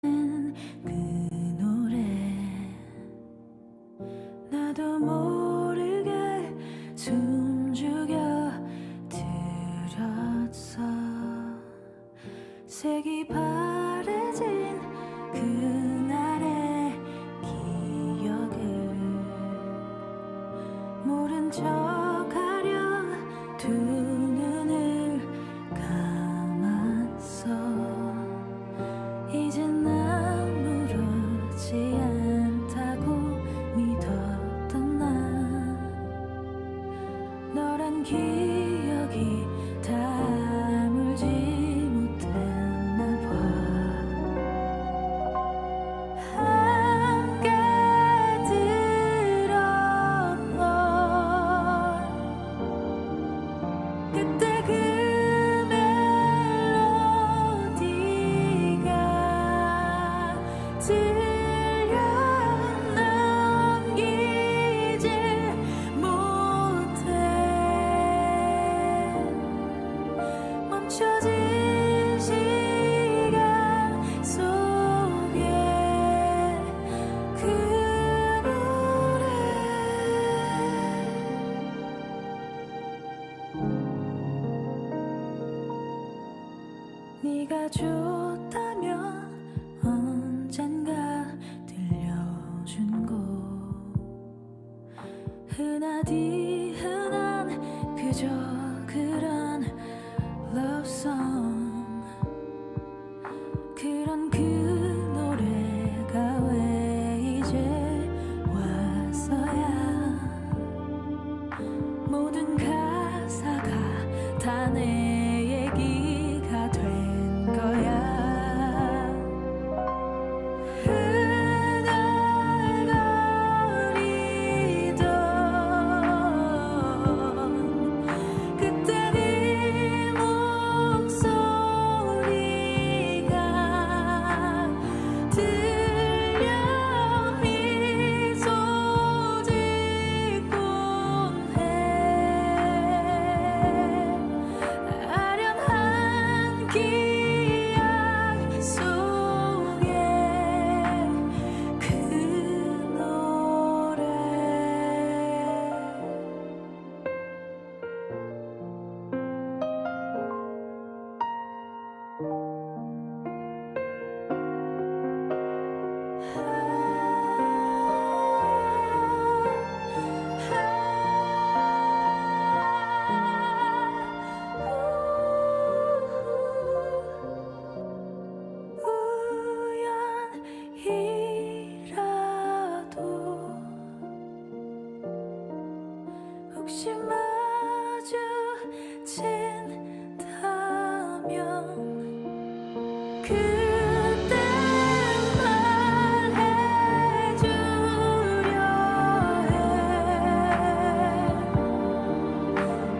그 노래 나도 모르게 숨죽여 들었어. 색이 바래진 그날의 기억을 모른 척하려 두 눈을 감았어. 이젠 아무렇지 않다고 믿었던 나, 너란 기억이 다물지 못했나 봐. 함께 들었던 그때 그 멜로디가 들려 넘기지 못해. 멈춰진 시간 속에 그 노래 네가 좋다면 언젠가 들려준 곡, 흔하디 흔한 그저 그런 love song. 그런 그 노래가 왜 이제 와서야 모든 가사가 다 내 얘기가 된 거야. 흥얼거리던 그때 네 목소리가 들려 미소 짓곤 해. 아련한 기억 속에 그 노래 우연이라도 혹시 마주친다면 그때 말해주려 해.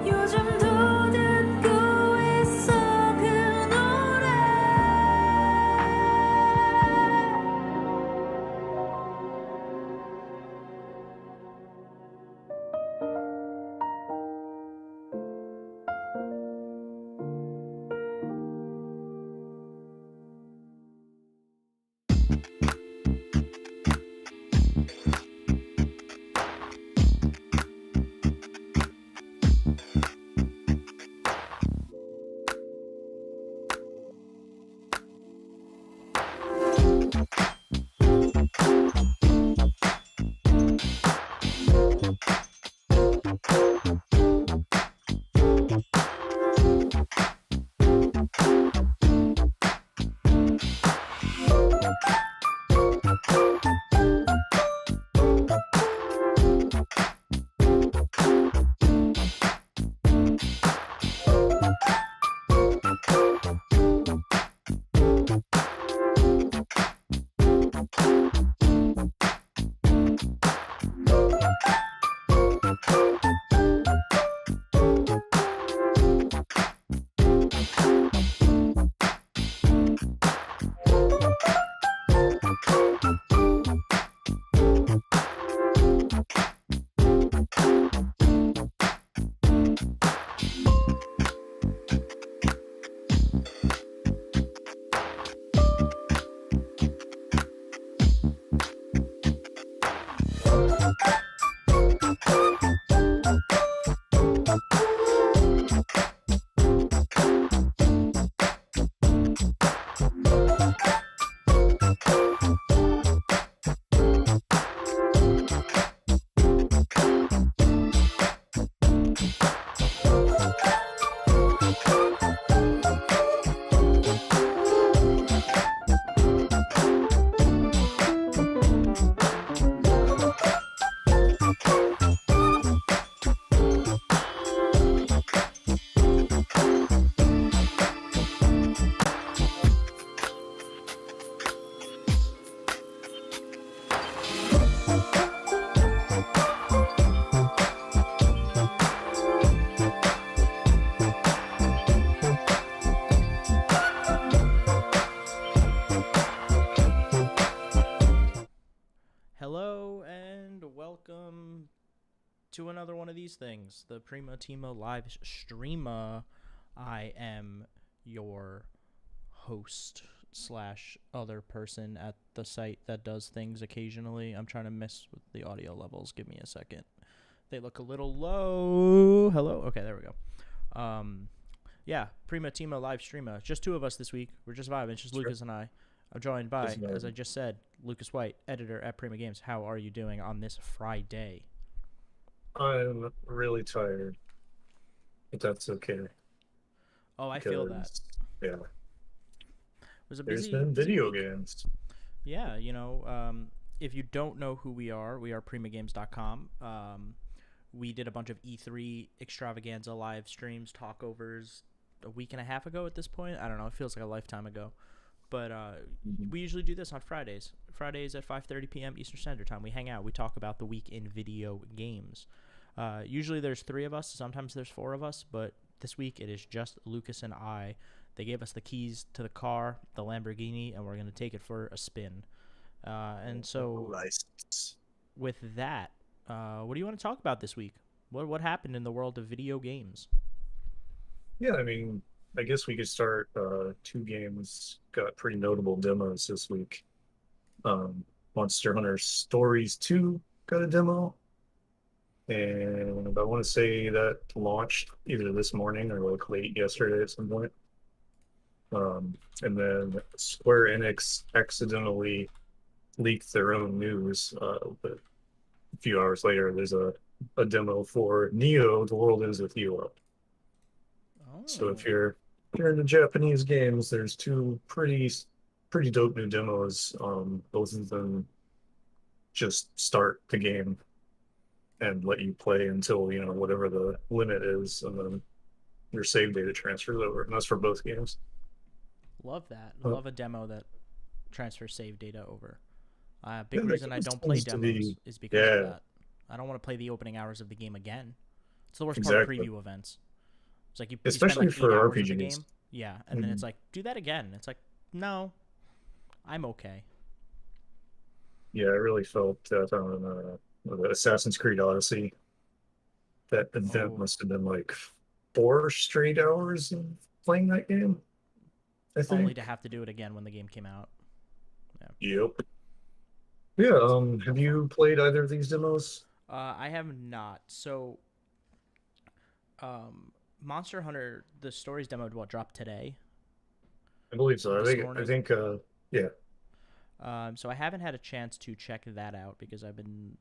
요즘도 듣고 있어 그 노래. to another one of these things, the Prima Tima live streamer. I am your host slash other person at the site that does things occasionally. I'm trying to mess with the audio levels. Give me a second. They look a little low. Hello? Okay, there we go. Yeah, Prima Tima live streamer. Just two of us this week. We're just vibing. It's just Sure. Lucas and I. I'm joined by, Doesn't as I matter. just said, Lucas White, editor at Prima Games. How are you doing on this Friday? I'm really tired, but that's okay Oh, I feel that. because yeah, It was a there's busy, been busy video week. games. Yeah, if you don't know who we are primagames.com. We did a bunch of E3 extravaganza live streams, talkovers a week and a half ago at this point. I don't know. It feels like a lifetime ago. But Mhm. we usually do this on Fridays. Fridays at 5:30 p.m. Eastern Standard Time. We hang out. We talk about the week in video games. Usually there's three of us. Sometimes there's four of us. But this week it is just Lucas and I. They gave us the keys to the car, the Lamborghini, and we're going to take it for a spin. And so, License. with that, what do you want to talk about this week? What happened in the world of video games? Yeah, I mean, I guess we could start. Two games got pretty notable demos this week. Um, Monster Hunter Stories 2 got a demo, and I want to say that launched either this morning or like late yesterday at some point. And then Square Enix accidentally leaked their own news. But a few hours later, there's a demo for Neo: The World Ends with You up. So Oh, if you're into Japanese games, there's two pretty dope new demos. Both of them just start the game and let you play until whatever the limit is, and then your save data transfers over, and that's for both games. love that. Uh, Love a demo that transfers save data over. yeah, Big that reason I game don't play tends to demos be is because of yeah, that. I don't want to play the opening hours of the game again. It's the worst part of exactly. preview events. It's like you spend Especially like 8 for hours of the RPGs. game, yeah, and then it's Mhm. like, do that again. It's like, no, I'm okay. Yeah, I really felt that on the Assassin's Creed Odyssey. That event Oh, must have been like 4 straight hours of playing that game, I only to think. have to do it again when the game came out. Yeah, Yep. Yeah, it's no have fun. you played either of these demos? I have not. So, um, Monster Hunter, the stories demo, what dropped today, I believe so. this I morning. think yeah. So I haven't had a chance to check that out because I've been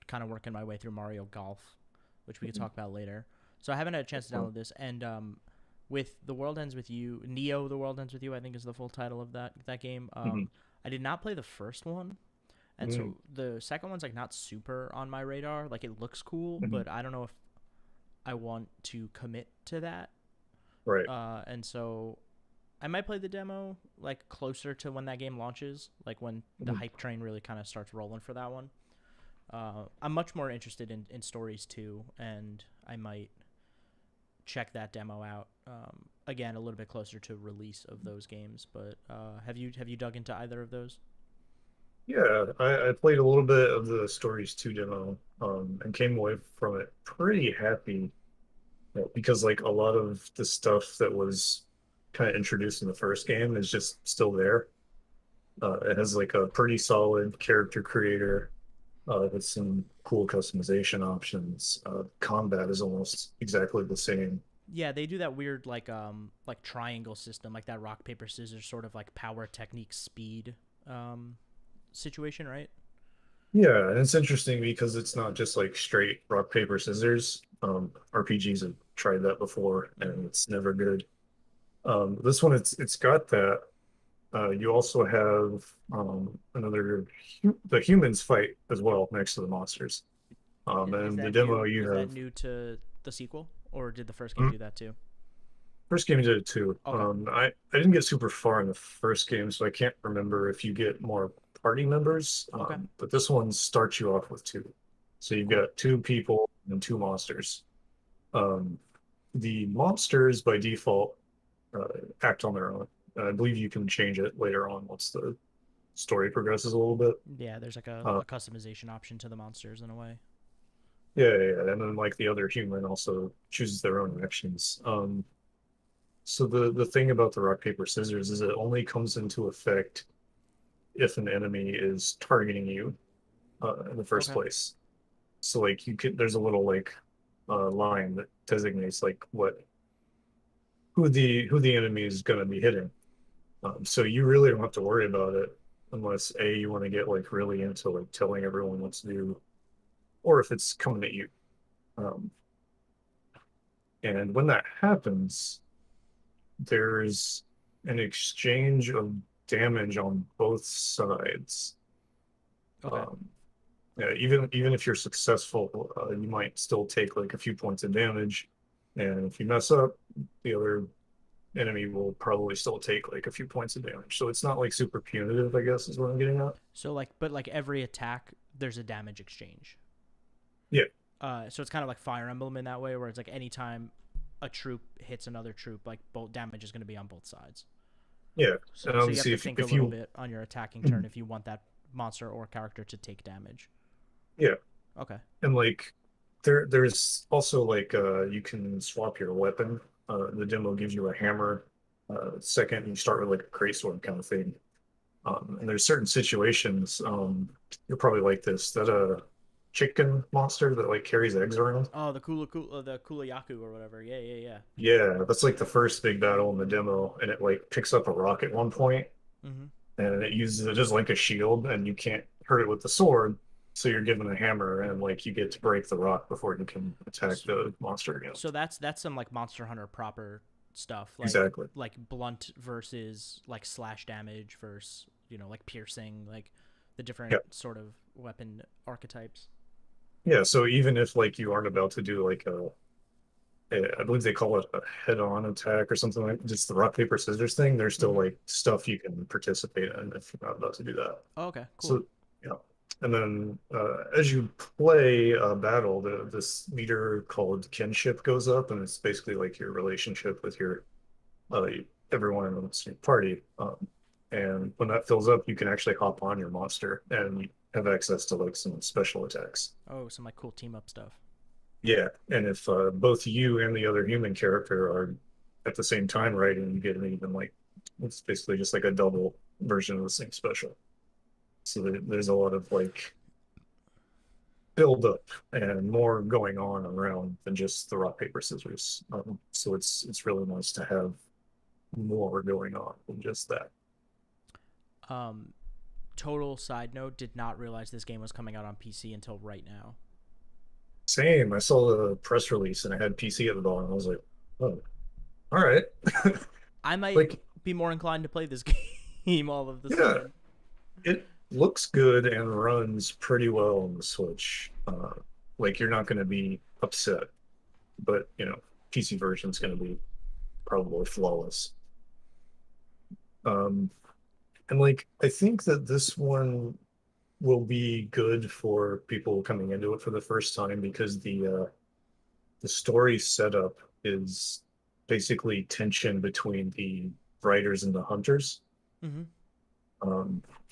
kind of working my way through Mario Golf, which we could talk about later. So I haven't had a chance to download this. And with The World Ends with You, Neo: The World Ends with You, I think is the full title of that game. Mhm. I did not play the first one, and Mhm. so the second one's like not super on my radar. Like it looks cool, Mhm. but I don't know if I want to commit to that. Right. And so I might play the demo like closer to when that game launches, like when the Mhm. hype train really kind of starts rolling for that one. I'm much more interested in stories too, and I might check that demo out again a little bit closer to release of those games. But have you dug into either of those? Yeah, I played a little bit of the Stories 2 demo, and came away from it pretty happy, because like a lot of the stuff that was kind of introduced in the first game is just still there. It has like a pretty solid character creator, with some cool customization options. Combat is almost exactly the same. Yeah, they do that weird like triangle system, like that rock paper scissors sort of like power technique speed um, situation, right? Yeah, and it's interesting because it's not just like straight rock, paper, scissors. RPGs have tried that before Mm-hmm. and it's never good. This one it's got that. You also have the humans fight as well next to the monsters. Is And the that demo new? you Is that have new to the sequel, or did the first game hmm, do that too? first game did it too. Okay, I didn't get super far in the first game, so I can't remember if you get more party members. okay, But this one starts you off with two. So you've cool. got two people and two monsters. Um, the monsters by default uh, act on their own. I believe you can change it later on once the story progresses a little bit. Yeah, there's like Uh, a customization option to the monsters in a way. Yeah, and then like the other human also chooses their own actions. So the thing about the rock paper scissors is it only comes into effect if an enemy is targeting you in the first Okay. place. So like you can there's a little like line that designates like what who the enemy is going to be hitting. So you really don't have to worry about it unless A, you want to get like really into like telling everyone what to do, or if it's coming at you. Um, and when that happens, there's an exchange of damage on both sides. Okay. Um, yeah, even if you're successful, you might still take like a few points of damage, and if you mess up, the other enemy will probably still take like a few points of damage. So it's not like super punitive, I guess, is what I'm getting at. So like, but like every attack, there's a damage exchange. Yeah, So it's kind of like Fire Emblem in that way, where it's like anytime a troop hits another troop, like both damage is going to be on both sides. yeah. So And so you have obviously, to think a if little you, bit on your attacking turn if you want that monster or character to take damage. yeah, Okay. and like there's also like you can swap your weapon. The demo gives you a hammer. Second, you start with like a greatsword kind of thing. And there's certain situations, you'll probably like this, that chicken monster that like carries eggs around. Oh, the Kula Yaku or whatever. Yeah, yeah, yeah. Yeah, that's like the first big battle in the demo, and it like picks up a rock at one point, Mm-hmm. and it uses it as like a shield, and you can't hurt it with the sword, so you're given a hammer, and like you get to break the rock before you can attack the monster again. So that's some like Monster Hunter proper stuff, Exactly. like blunt versus like slash damage versus like piercing, like the different Yeah. sort of weapon archetypes. Yeah, so even if like you aren't about to do like I believe they call it a head-on attack or something like just the rock paper scissors thing. There's still Mm-hmm. like stuff you can participate in if you're not about to do that. Oh, okay, cool. So yeah, and then as you play a battle, this meter called kinship goes up, and it's basically like your relationship with your uh, everyone in the party. And when that fills up, you can actually hop on your monster and have access to like some special attacks. Oh, some like cool team up stuff. Yeah, and if both you and the other human character are at the same time writing, you get an even like it's basically just like a double version of the same special. So there's a lot of like build up and more going on around than just the rock paper scissors. So it's really nice to have more going on than just that. Um, Total side note: did not realize this game was coming out on PC until right now. Same. I saw the press release and I had PC at the bottom. I was like, oh, all right. I might Like, be more inclined to play this game all of the yeah, sudden. it looks good and runs pretty well on the Switch. Like you're not going to be upset, but PC version's going to be probably flawless. Um, and like I think that this one will be good for people coming into it for the first time because the story setup is basically tension between the writers and the hunters. Mm-hmm.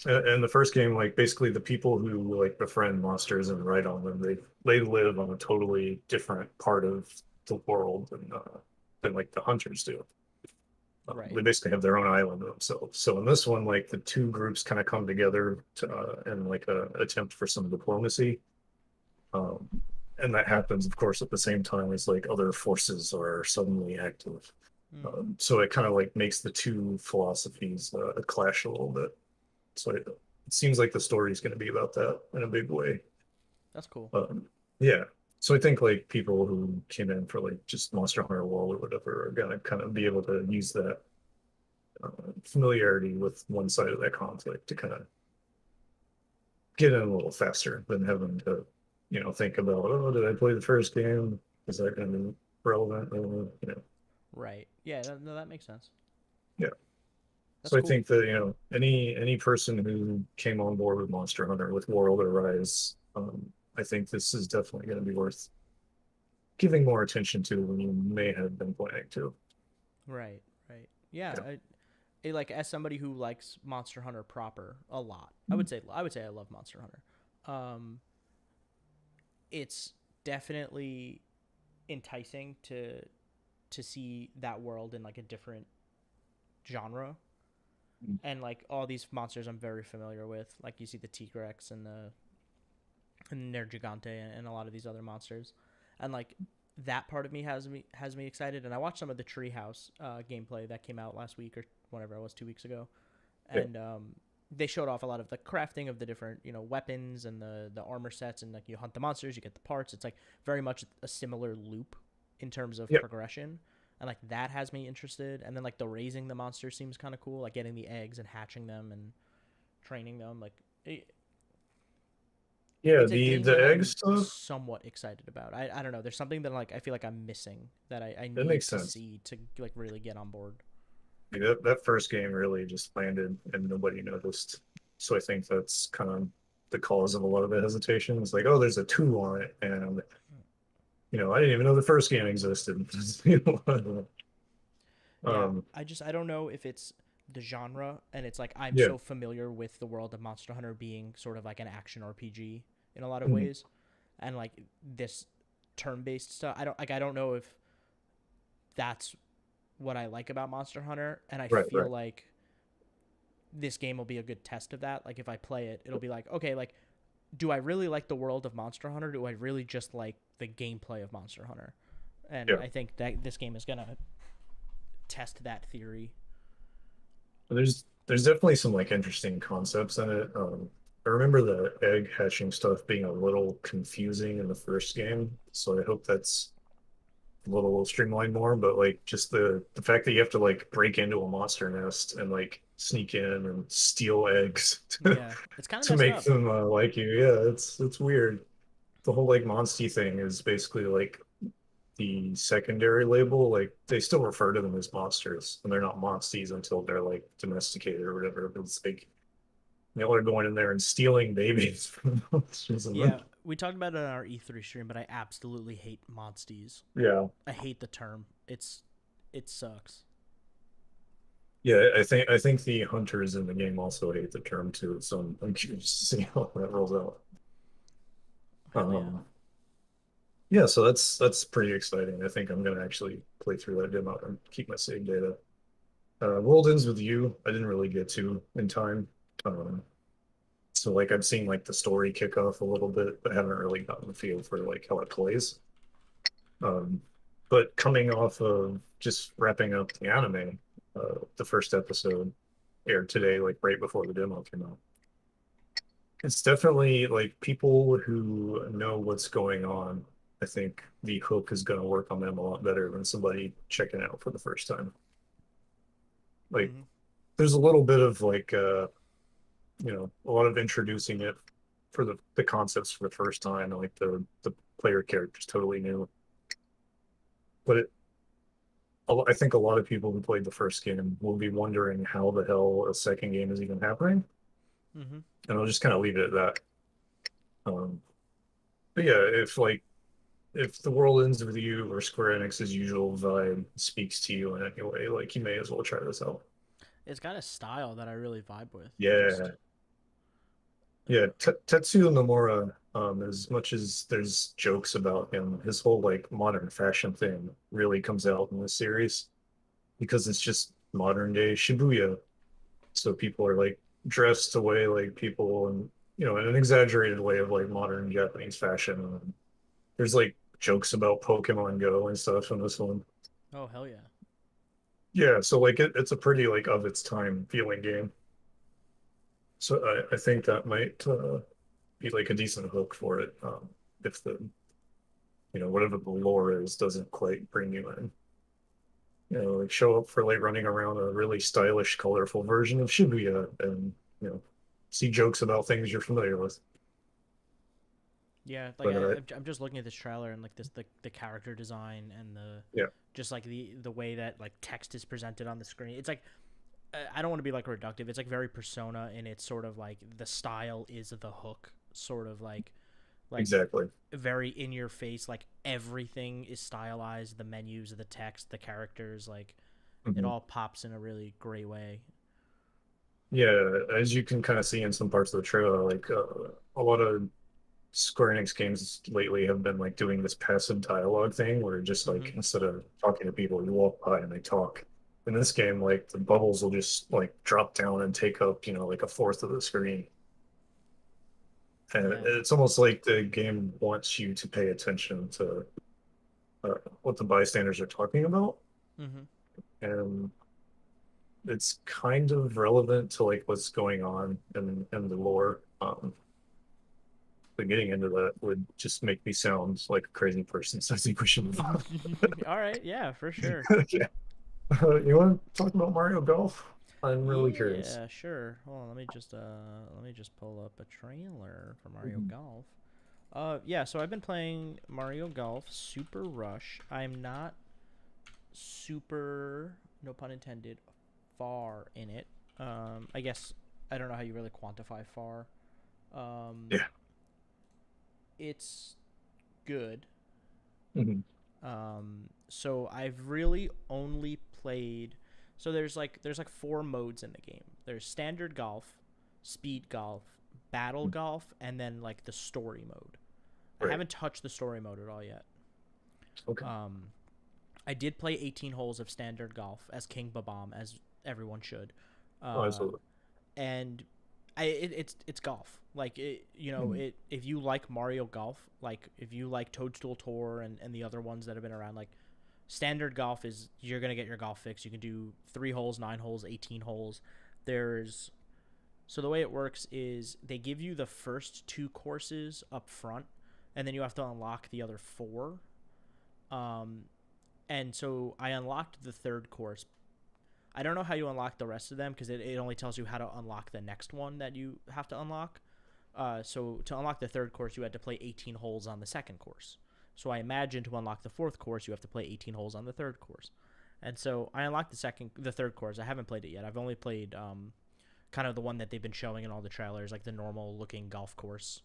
And the first game, like basically the people who like befriend monsters and write on them, they live on a totally different part of the world than like the hunters do. Right. They basically have their own island to themselves. So in this one, like the two groups kind of come together to, and like a attempt for some diplomacy. Um, and that happens, of course, at the same time as like other forces are suddenly active. Mm. So it kind of like makes the two philosophies clash a little bit. So it seems like the story is going to be about that in a big way. That's cool. Yeah. So I think like people who came in for like just Monster Hunter World or whatever are going to kind of be able to use that familiarity with one side of that conflict to kind of get in a little faster than having to, think about, oh, did I play the first game? Is that going to be relevant? Right. Yeah. No, that makes sense. Yeah. That's So I cool. think that, any person who came on board with Monster Hunter with World or Rise, I think this is definitely going to be worth giving more attention to than you may have been planning to. Right. Right. Yeah. Yeah. Like as somebody who likes Monster Hunter proper a lot, I would say I love Monster Hunter. Um, it's definitely enticing to see that world in like a different genre. And like all these monsters I'm very familiar with. Like you see the T-Rex and Nergigante and a lot of these other monsters. And like that part of me has me excited. And I watched some of the Treehouse gameplay that came out last week or whatever it was 2 weeks ago. Yeah. And they showed off a lot of the crafting of the different weapons and the armor sets, and like you hunt the monsters, you get the parts. It's like very much a similar loop in terms of Yeah. progression, and like that has me interested. And then like the raising the monster seems kind of cool, like getting the eggs and hatching them and training them. Like Yeah, it's a game the that egg I'm stuff, somewhat excited about. I don't know. There's something that like I feel like I'm missing that I that makes need to sense. see to like really get on board. Like, that first game really just landed and nobody noticed. So I think that's kind of the cause of a lot of the hesitation. It's like, oh, there's a two on it, and I didn't even know the first game existed. Yeah, um, I don't know if it's the genre, and it's like I'm yeah, so familiar with the world of Monster Hunter being sort of like an action RPG in a lot of mhm, ways, and like this turn-based stuff. I don't know if that's what I like about Monster Hunter, and I right, feel right, like this game will be a good test of that. Like if I play it, it'll be like, okay, like do I really like the world of Monster Hunter? Do I really just like the gameplay of Monster Hunter? And yeah. I think that this game is gonna test that theory. There's definitely some like interesting concepts in it. I remember the egg hatching stuff being a little confusing in the first game, so I hope that's a little streamlined more. But like just the fact that you have to like break into a monster nest and like sneak in and steal eggs Yeah, it's kind of to messed make up. them like you, yeah, it's weird. The whole like Monstie thing is basically like the secondary label. Like they still refer to them as monsters, and they're not monsties until they're like domesticated or whatever. But it's like y'all are going in there and stealing babies from monsters. And then, Yeah, we talked about it on our E3 stream, but I absolutely hate monsties. yeah, I hate the term. It sucks. yeah. I think the hunters in the game also hate the term too. So I'm curious to see how that rolls out. Hell yeah. Um, yeah, so that's pretty exciting. I think I'm gonna actually play through that demo and keep my save data. World Ends with You, I didn't really get to in time. Um, so like I've seen like the story kick off a little bit, but haven't really gotten the feel for like how it plays. Um, but coming off of just wrapping up the anime, the first episode aired today, like right before the demo came out. It's definitely like people who know what's going on. I think the hook is going to work on them a lot better than somebody checking out for the first time. Like, Hmm. there's a little bit of like, a lot of introducing it for the concepts for the first time. Like the player character's totally new, but I think a lot of people who played the first game will be wondering how the hell a second game is even happening, Hmm. and I'll just kind of leave it at that. Um, but yeah, if the world ends with you or Square Enix's usual vibe speaks to you in any way, like you may as well try this out. It's got a style that I really vibe with. Just Yeah, yeah. Tetsuya Nomura, as much as there's jokes about him, his whole like modern fashion thing really comes out in this series because it's just modern day Shibuya. So people are like dressed away like people and in an exaggerated way of like modern Japanese fashion. And there's like jokes about Pokemon Go and stuff in this one. oh hell yeah. Yeah, so like it's a pretty like of its time feeling game. So I think that might be like a decent hook for it. If whatever the lore is doesn't quite bring you in. Like show up for like running around a really stylish, colorful version of Shibuya and see jokes about things you're familiar with. Yeah, like But I'm just looking at this trailer and like the character design and the yeah, just like the way that like text is presented on the screen. It's like I don't want to be like reductive. It's like very Persona, and it's sort of like the style is the hook, sort of like exactly. very in your face. Like everything is stylized. The menus, the text, the characters, like it Mhm. all pops in a really great way. Yeah, as you can kind of see in some parts of the trailer, like a lot of Square Enix games lately have been like doing this passive dialogue thing where just Mm-hmm. like instead of talking to people, you walk by and they talk. In this game, like the bubbles will just like drop down and take up, like a fourth of the screen. And Yeah. it's almost like the game wants you to pay attention to what the bystanders are talking about. Mm-hmm. And it's kind of relevant to like what's going on in the lore. But getting into that would just make me sound like a crazy person. So I think we should move on. All right. Yeah, for sure. Yeah. You want to talk about Mario Golf? I'm really curious. Yeah, sure. Hold on, let me just pull up a trailer for Mario Mhm. Golf. Yeah, so I've been playing Mario Golf Super Rush. I'm not super, no pun intended, far in it. I guess I don't know how you really quantify far. Um, Yeah. it's good. Mhm. So I've really only played. So there's like four modes in the game. There's standard golf, speed golf, battle golf, and then like the story mode. I Right. haven't touched the story mode at all yet. Okay. Um, I did play 18 holes of standard golf as King Babam, as everyone should. Oh, Uh, absolutely. and it's golf. Like Mhm. if you like Mario Golf, like if you like Toadstool Tour and the other ones that have been around, like standard golf is you're gonna get your golf fix. You can do 3 holes, 9 holes, 18 holes. There's so the way it works is they give you the first two courses up front, and then you have to unlock the other four. Um, and so I unlocked the third course. I don't know how you unlock the rest of them because it only tells you how to unlock the next one that you have to unlock. So to unlock the third course, you had to play 18 holes on the second course. So I imagine to unlock the fourth course, you have to play 18 holes on the third course. And so I unlocked the third course. I haven't played it yet. I've only played kind of the one that they've been showing in all the trailers, like the normal looking golf course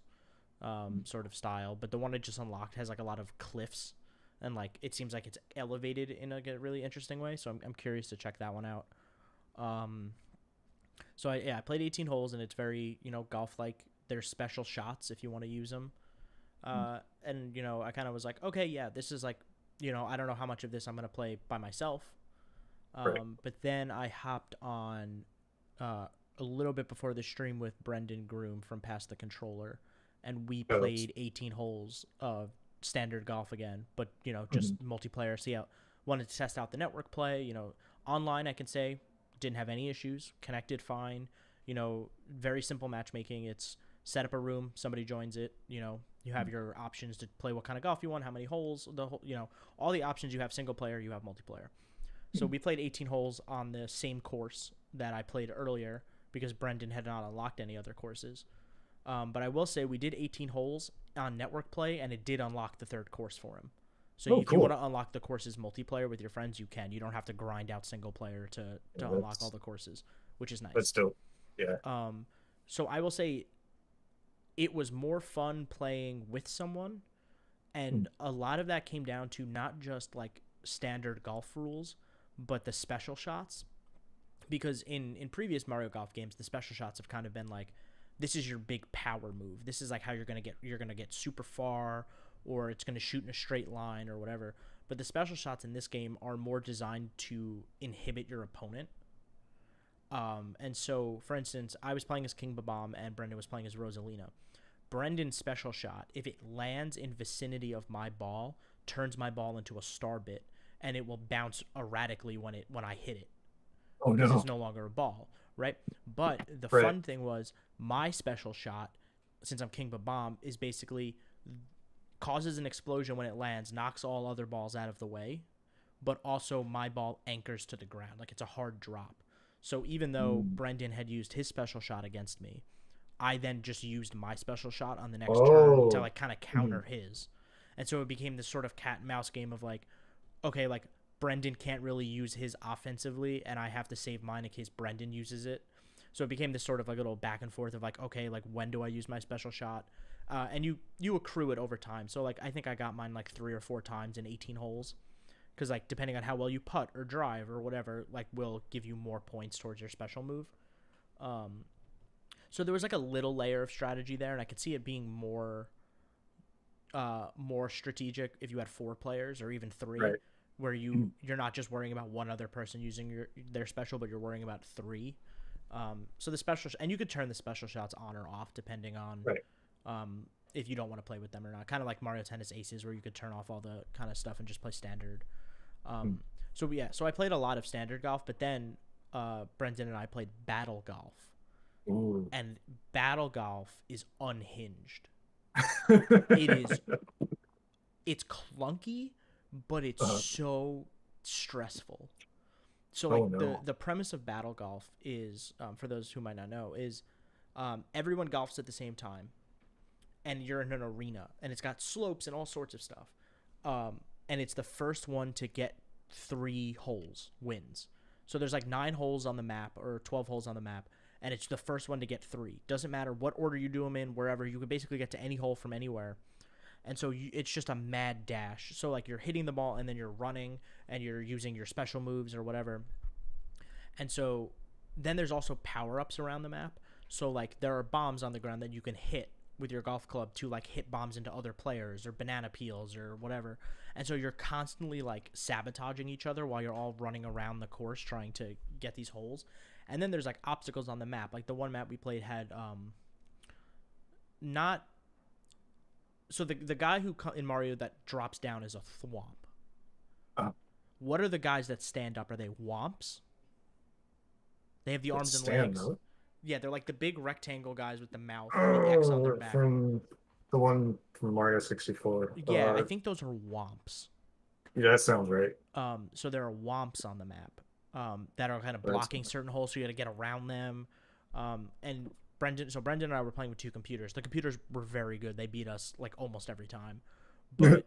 sort of style. But the one I just unlocked has like a lot of cliffs, and like it seems like it's elevated in like a really interesting way. So I'm curious to check that one out. Um, so I played 18 holes, and it's very golf like. There's special shots if you want to use them. And I kind of was like, okay, yeah, this is like, I don't know how much of this I'm gonna play by myself. Right. But then I hopped on a little bit before the stream with Brendan Groom from Past the Controller, and we Yeah, that's played 18 holes of standard golf again, but mhm. just multiplayer. See out wanted to test out the network play. Online I can say didn't have any issues, connected fine. Very simple matchmaking. It's set up a room, somebody joins it. You have your options to play what kind of golf you want, how many holes, the whole, all the options. You have single player, you have multiplayer. So we played 18 holes on the same course that I played earlier because Brendan had not unlocked any other courses. But I will say we did 18 holes on network play, and it did unlock the third course for him. So Oh, if you want cool. to unlock the courses multiplayer with your friends, you can. You don't have to grind out single player to Yeah, unlock all the courses, which is that's nice. dope. Yeah. Um, so I will say it was more fun playing with someone, Mm. and a lot of that came down to not just like standard golf rules, but the special shots. Because in previous Mario Golf games, the special shots have kind of been like, this is your big power move. This is like how you're gonna get super far, or it's gonna shoot in a straight line or whatever. But the special shots in this game are more designed to inhibit your opponent. And so, for instance, I was playing as King Babam and Brendan was playing as Rosalina. Brendan's special shot, if it lands in vicinity of my ball, turns my ball into a star bit, and it will bounce erratically when I hit it Oh because no. it's no longer a ball, right? But the Right. fun thing was my special shot, since I'm King Babam, is basically causes an explosion when it lands, knocks all other balls out of the way, but also my ball anchors to the ground. Like it's a hard drop. So even though Mm. Brendan had used his special shot against me, I then just used my special shot on the next turn to Oh. like kind of counter Mhm. his. And so it became this sort of cat and mouse game of like, okay, like Brendan can't really use his offensively, and I have to save mine in case Brendan uses it. So it became this sort of like little back and forth of like, okay, like when do I use my special shot? And you accrue it over time. So like I think I got mine like 3 or 4 times in 18 holes, because like depending on how well you putt or drive or whatever, like will give you more points towards your special move. Um, so there was like a little layer of strategy there, and I could see it being more more strategic if you had 4 players or even 3, Right. where you're not just worrying about one other person using their special, but you're worrying about 3. So the special and you could turn the special shots on or off depending on Right. if you don't want to play with them or not. Kind of like Mario Tennis Aces, where you could turn off all the kind of stuff and just play standard. So yeah, so I played a lot of standard golf, but then Brendan and I played battle golf, Ooh. and battle golf is unhinged. It is. It's clunky, but it's so stressful. So like Oh no. the premise of battle golf is, for those who might not know, is everyone golfs at the same time, and you're in an arena, and it's got slopes and all sorts of stuff, and it's the first one to get 3 holes wins. So there's like 9 holes on the map or 12 holes on the map, and it's the first one to get 3. Doesn't matter what order you do them in, wherever you can basically get to any hole from anywhere. And so it's just a mad dash. So like you're hitting the ball and then you're running and you're using your special moves or whatever. And so then there's also power-ups around the map. So like there are bombs on the ground that you can hit with your golf club to like hit bombs into other players or banana peels or whatever. And so you're constantly like sabotaging each other while you're all running around the course trying to get these holes. And then there's like obstacles on the map. Like the one map we played had not so the guy who in Mario that drops down is a thwomp. What are the guys that stand up? Are they womps? They have the arms and legs. Up? Yeah, they're like the big rectangle guys with the mouth and the X on their back. From the one from Mario 64. Yeah, I think those are womps. Yeah, that sounds right. So there are womps on the map that are kind of blocking certain holes, so you got to get around them. And Brendan and I were playing with 2 computers. The computers were very good. They beat us like almost every time. But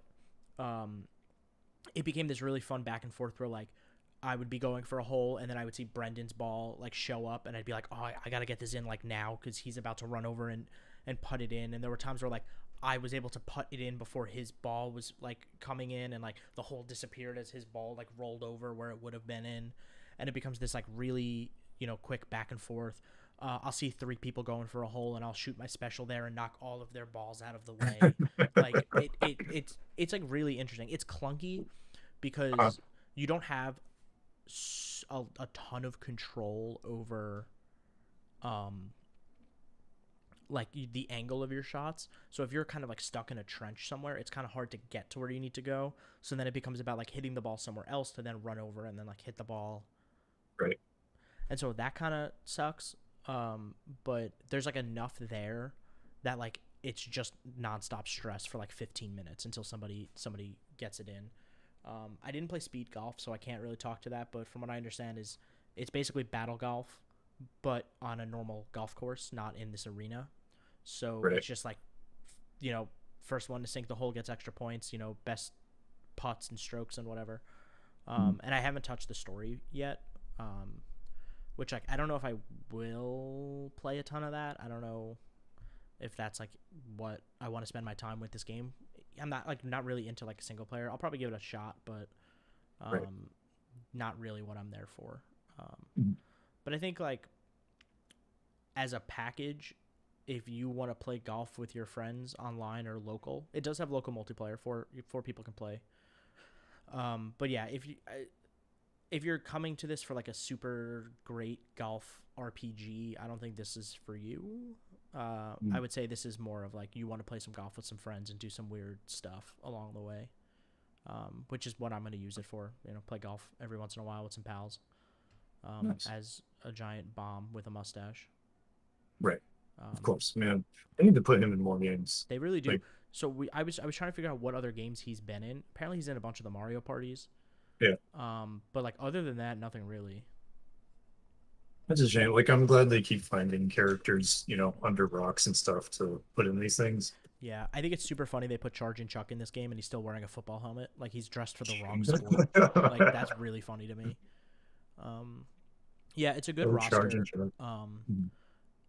it became this really fun back and forth where like I would be going for a hole and then I would see Brendan's ball like show up and I'd be like, oh, I got to get this in like now because he's about to run over and putt it in. And there were times where like I was able to putt it in before his ball was like coming in and like the hole disappeared as his ball like rolled over where it would have been in. And it becomes this like really, quick back and forth. I'll see 3 people going for a hole and I'll shoot my special there and knock all of their balls out of the way. Like it's like really interesting. It's clunky because you don't have a ton of control over like the angle of your shots. So if you're kind of like stuck in a trench somewhere, it's kind of hard to get to where you need to go. So then it becomes about like hitting the ball somewhere else to then run over and then like hit the ball. Right. And so that kind of sucks. But there's like enough there that like it's just nonstop stress for like 15 minutes until somebody gets it in. I didn't play speed golf, so I can't really talk to that. But from what I understand, is it's basically battle golf, but on a normal golf course, not in this arena. So it's just like, first one to sink the hole gets extra points. Best putts and strokes and whatever. And I haven't touched the story yet. Which like I don't know if I will play a ton of that. I don't know if that's like what I want to spend my time with this game. I'm not really into like a single player. I'll probably give it a shot, but not really what I'm there for. But I think like as a package, if you want to play golf with your friends online or local, it does have local multiplayer. 4 people can play. But yeah, if you're coming to this for like a super great golf RPG, I don't think this is for you. I would say this is more of like you want to play some golf with some friends and do some weird stuff along the way, which is what I'm going to use it for. Play golf every once in a while with some pals as a giant bomb with a mustache. Right. Of course, man. I need to put him in more games. They really do. Like, So I was trying to figure out what other games he's been in. Apparently he's in a bunch of the Mario parties. Yeah. But like other than that, nothing really. That's a shame. Like, I'm glad they keep finding characters, under rocks and stuff to put in these things. Yeah, I think it's super funny they put Charging Chuck in this game and he's still wearing a football helmet. Like he's dressed for the wrong sport. Like that's really funny to me. Yeah, it's a good roster.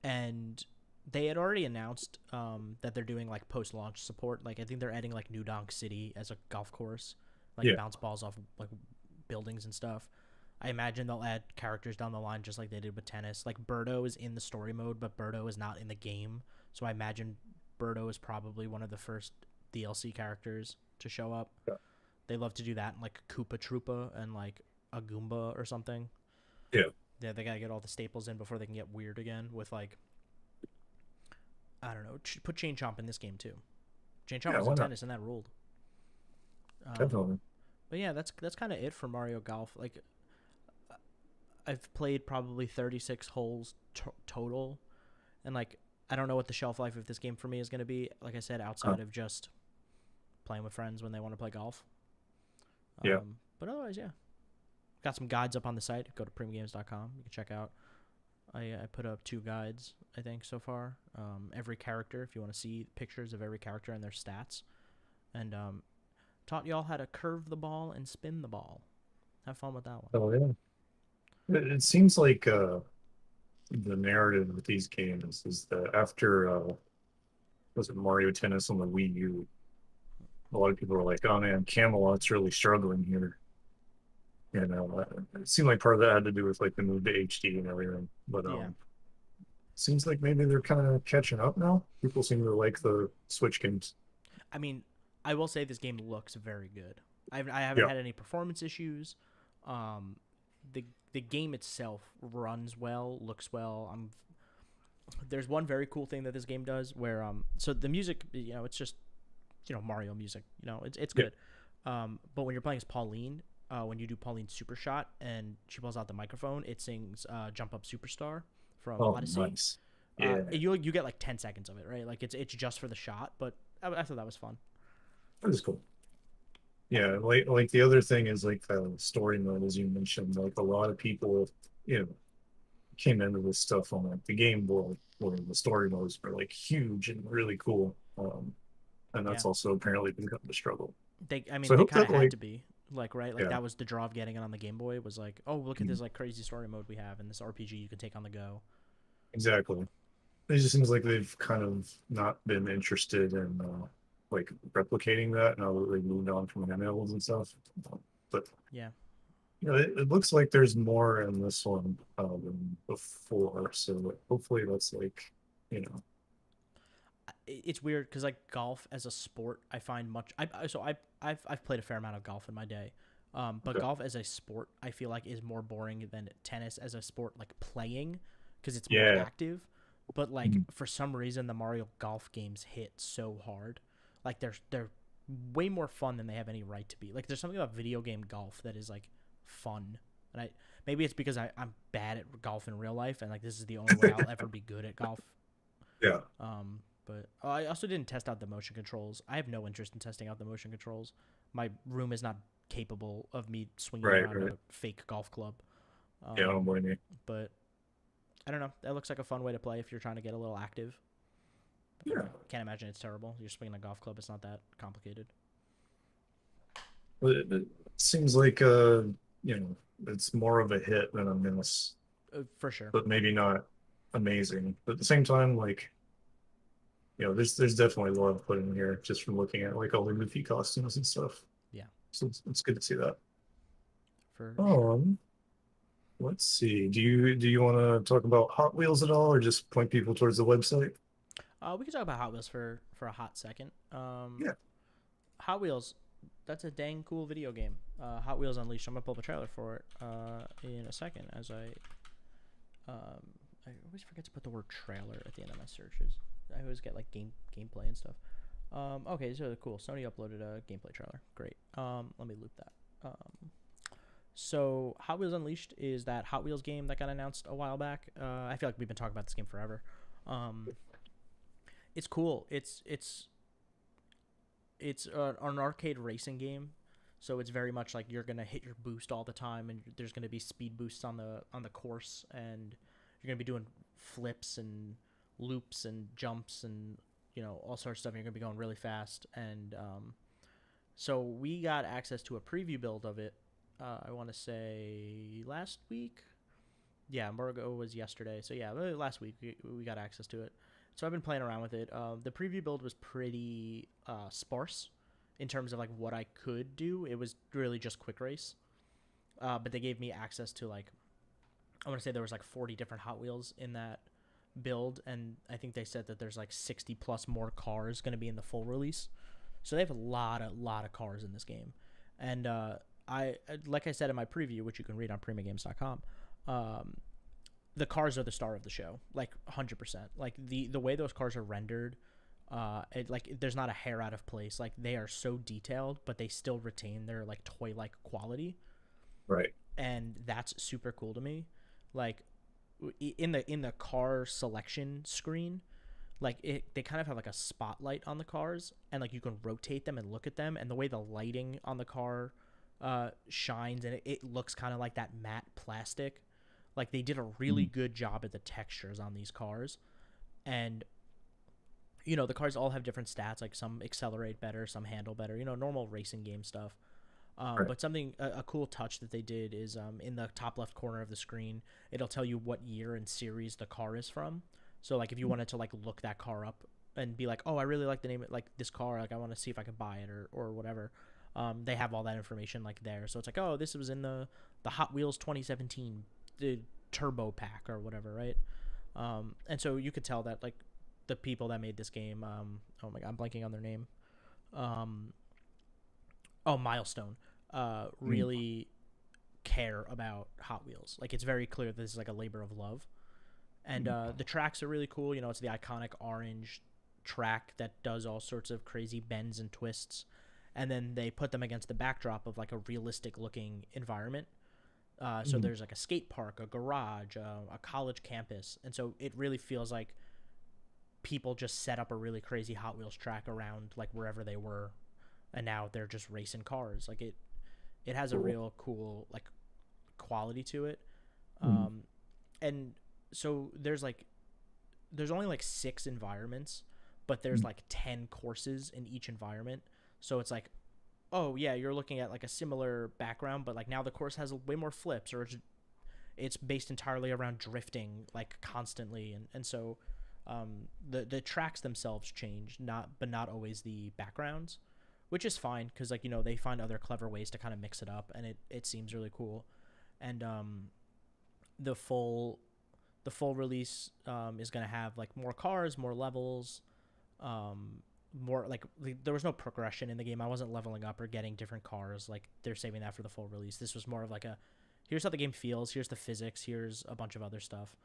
And they had already announced that they're doing like post-launch support. Like I think they're adding like New Donk City as a golf course, like bounce balls off like buildings and stuff. I imagine they'll add characters down the line just like they did with tennis. Like Birdo is in the story mode, but Birdo is not in the game. So I imagine Birdo is probably one of the first DLC characters to show up. Yeah. They love to do that in like Koopa Troopa and like a Goomba or something. Yeah. Yeah, they gotta get all the staples in before they can get weird again with like, I don't know, put Chain Chomp in this game too. Chain Chomp Yeah, was why in not? tennis and that ruled. Definitely. But yeah, that's kind of it for Mario Golf. Like, I've played probably 36 holes total, and like I don't know what the shelf life of this game for me is gonna be. Like I said, Huh. outside of just playing with friends when they want to play golf. Yeah. But otherwise, yeah, got some guides up on the site. Go to primagames.com. You can check out. I put up 2 guides, I think, so far. Every character, if you want to see pictures of every character and their stats, and taught y'all how to curve the ball and spin the ball. Have fun with that one. Oh yeah. It seems like the narrative with these games is that after was it Mario Tennis on the Wii U, a lot of people were like, "Oh man, Camelot's really struggling here." You know, it seemed like part of that had to do with like the move to HD and everything. But Yeah. seems like maybe they're kind of catching up now. People seem to like the Switch games. I mean, I will say this game looks very good. I haven't Yeah. had any performance issues. Um, the game itself runs well, looks well. There's one very cool thing that this game does where so the music, it's just Mario music. It's Yeah. good. But when you're playing as Pauline, when you do Pauline's Super Shot and she pulls out the microphone, it sings "Jump Up Superstar" from Oh, Odyssey. nice. Yeah, You get like 10 seconds of it, right? Like it's just for the shot, but I thought that was fun. that is cool. Yeah, like the other thing is like the story mode, as you mentioned. Like a lot of people, you know, came into this stuff on like the Game Boy, where the story modes are like huge and really cool. And Yeah. that's also apparently become the struggle. I mean, So I they hope kind that of had like to be like, right? Like yeah, that was the draw of getting it on the Game Boy. Was like, oh, look at mhm, this like crazy story mode we have, and this RPG you can take on the go. exactly. It just seems like they've kind of not been interested in like replicating that now that they've moved on from handhelds and stuff. But Yeah, it looks like there's more in this one than before. So hopefully that's like, you know, it's weird because like golf as a sport, I find much. I've played a fair amount of golf in my day, but okay. golf as a sport, I feel like is more boring than tennis as a sport, like playing, because it's more Yeah. active. But like Mhm. for some reason, the Mario Golf games hit so hard. Like they're way more fun than they have any right to be. Like there's something about video game golf that is like fun, and maybe it's because I'm bad at golf in real life, and like this is the only way I'll ever be good at golf. Yeah. But I also didn't test out the motion controls. I have no interest in testing out the motion controls. My room is not capable of me swinging Right, around right. a fake golf club. Yeah, I don't blame you. But I don't know. That looks like a fun way to play if you're trying to get a little active. Yeah. Can't imagine it's terrible. You're swinging a golf club. It's not that complicated. But it seems like it's more of a hit than a miss, For sure. but maybe not amazing. But at the same time, like, there's definitely a lot of put in here just from looking at like all the goofy costumes and stuff. Yeah. So it's good to see that. For sure. Let's see. Do you want to talk about Hot Wheels at all, or just point people towards the website? We can talk about Hot Wheels for a hot second. Yeah. Hot Wheels, that's a dang cool video game. Hot Wheels Unleashed. I'm gonna pull up a trailer for it in a second. I always forget to put the word trailer at the end of my searches. I always get like gameplay and stuff. Okay, so cool. Sony uploaded a gameplay trailer. Great. Let me loop that. So Hot Wheels Unleashed is that Hot Wheels game that got announced a while back. I feel like we've been talking about this game forever. It's cool. It's an arcade racing game, so it's very much like you're gonna hit your boost all the time, and there's gonna be speed boosts on the course, and you're gonna be doing flips and loops and jumps and all sorts of stuff. And you're gonna be going really fast, and so we got access to a preview build of it. I want to say last week. Yeah, embargo was yesterday, so yeah, last week we got access to it. So I've been playing around with it. The preview build was pretty sparse in terms of like what I could do. It was really just quick race, but they gave me access to like I want to say there was like 40 different Hot Wheels in that build, and I think they said that there's like 60 plus more cars going to be in the full release. So they have a lot of cars in this game, and I like I said in my preview, which you can read on primagames.com. Um, the cars are the star of the show, like 100%. Like the way those cars are rendered, like there's not a hair out of place. Like they are so detailed, but they still retain their like toy like quality, Right. and that's super cool to me. Like in the car selection screen, like they kind of have like a spotlight on the cars, and like you can rotate them and look at them, and the way the lighting on the car shines, and it looks kind of like that matte plastic. Like they did a really Mhm. good job at the textures on these cars, and the cars all have different stats. Like some accelerate better, some handle better. Normal racing game stuff. Right. But something a cool touch that they did is in the top left corner of the screen, it'll tell you what year and series the car is from. So like if you wanted to like look that car up and be like, oh, I really like the name of like this car, like I want to see if I can buy it or whatever. They have all that information like there. So it's like, oh, this was in the Hot Wheels 2017 the Turbo Pack or whatever, right? And so you could tell that like the people that made this game, oh my god, I'm blanking on their name. Um, oh, Milestone, Mm. really care about Hot Wheels. Like it's very clear this is like a labor of love, and the tracks are really cool. It's the iconic orange track that does all sorts of crazy bends and twists, and then they put them against the backdrop of like a realistic looking environment. So Mm. there's like a skate park, a garage, a college campus, and so it really feels like people just set up a really crazy Hot Wheels track around like wherever they were, and now they're just racing cars. Like it has a Cool. real cool like quality to it. Mm. Um, and so there's only like 6 environments, but there's Mm. like 10 courses in each environment. So it's like, oh yeah, you're looking at like a similar background, but like now the course has way more flips, or it's based entirely around drifting like constantly, and so the tracks themselves change, not always the backgrounds, which is fine because like they find other clever ways to kind of mix it up, and it seems really cool. And the full the full release is gonna have like more cars, more levels, more like there was no progression in the game. I wasn't leveling up or getting different cars. Like they're saving that for the full release. This was more of like a here's how the game feels, here's the physics, here's a bunch of other stuff.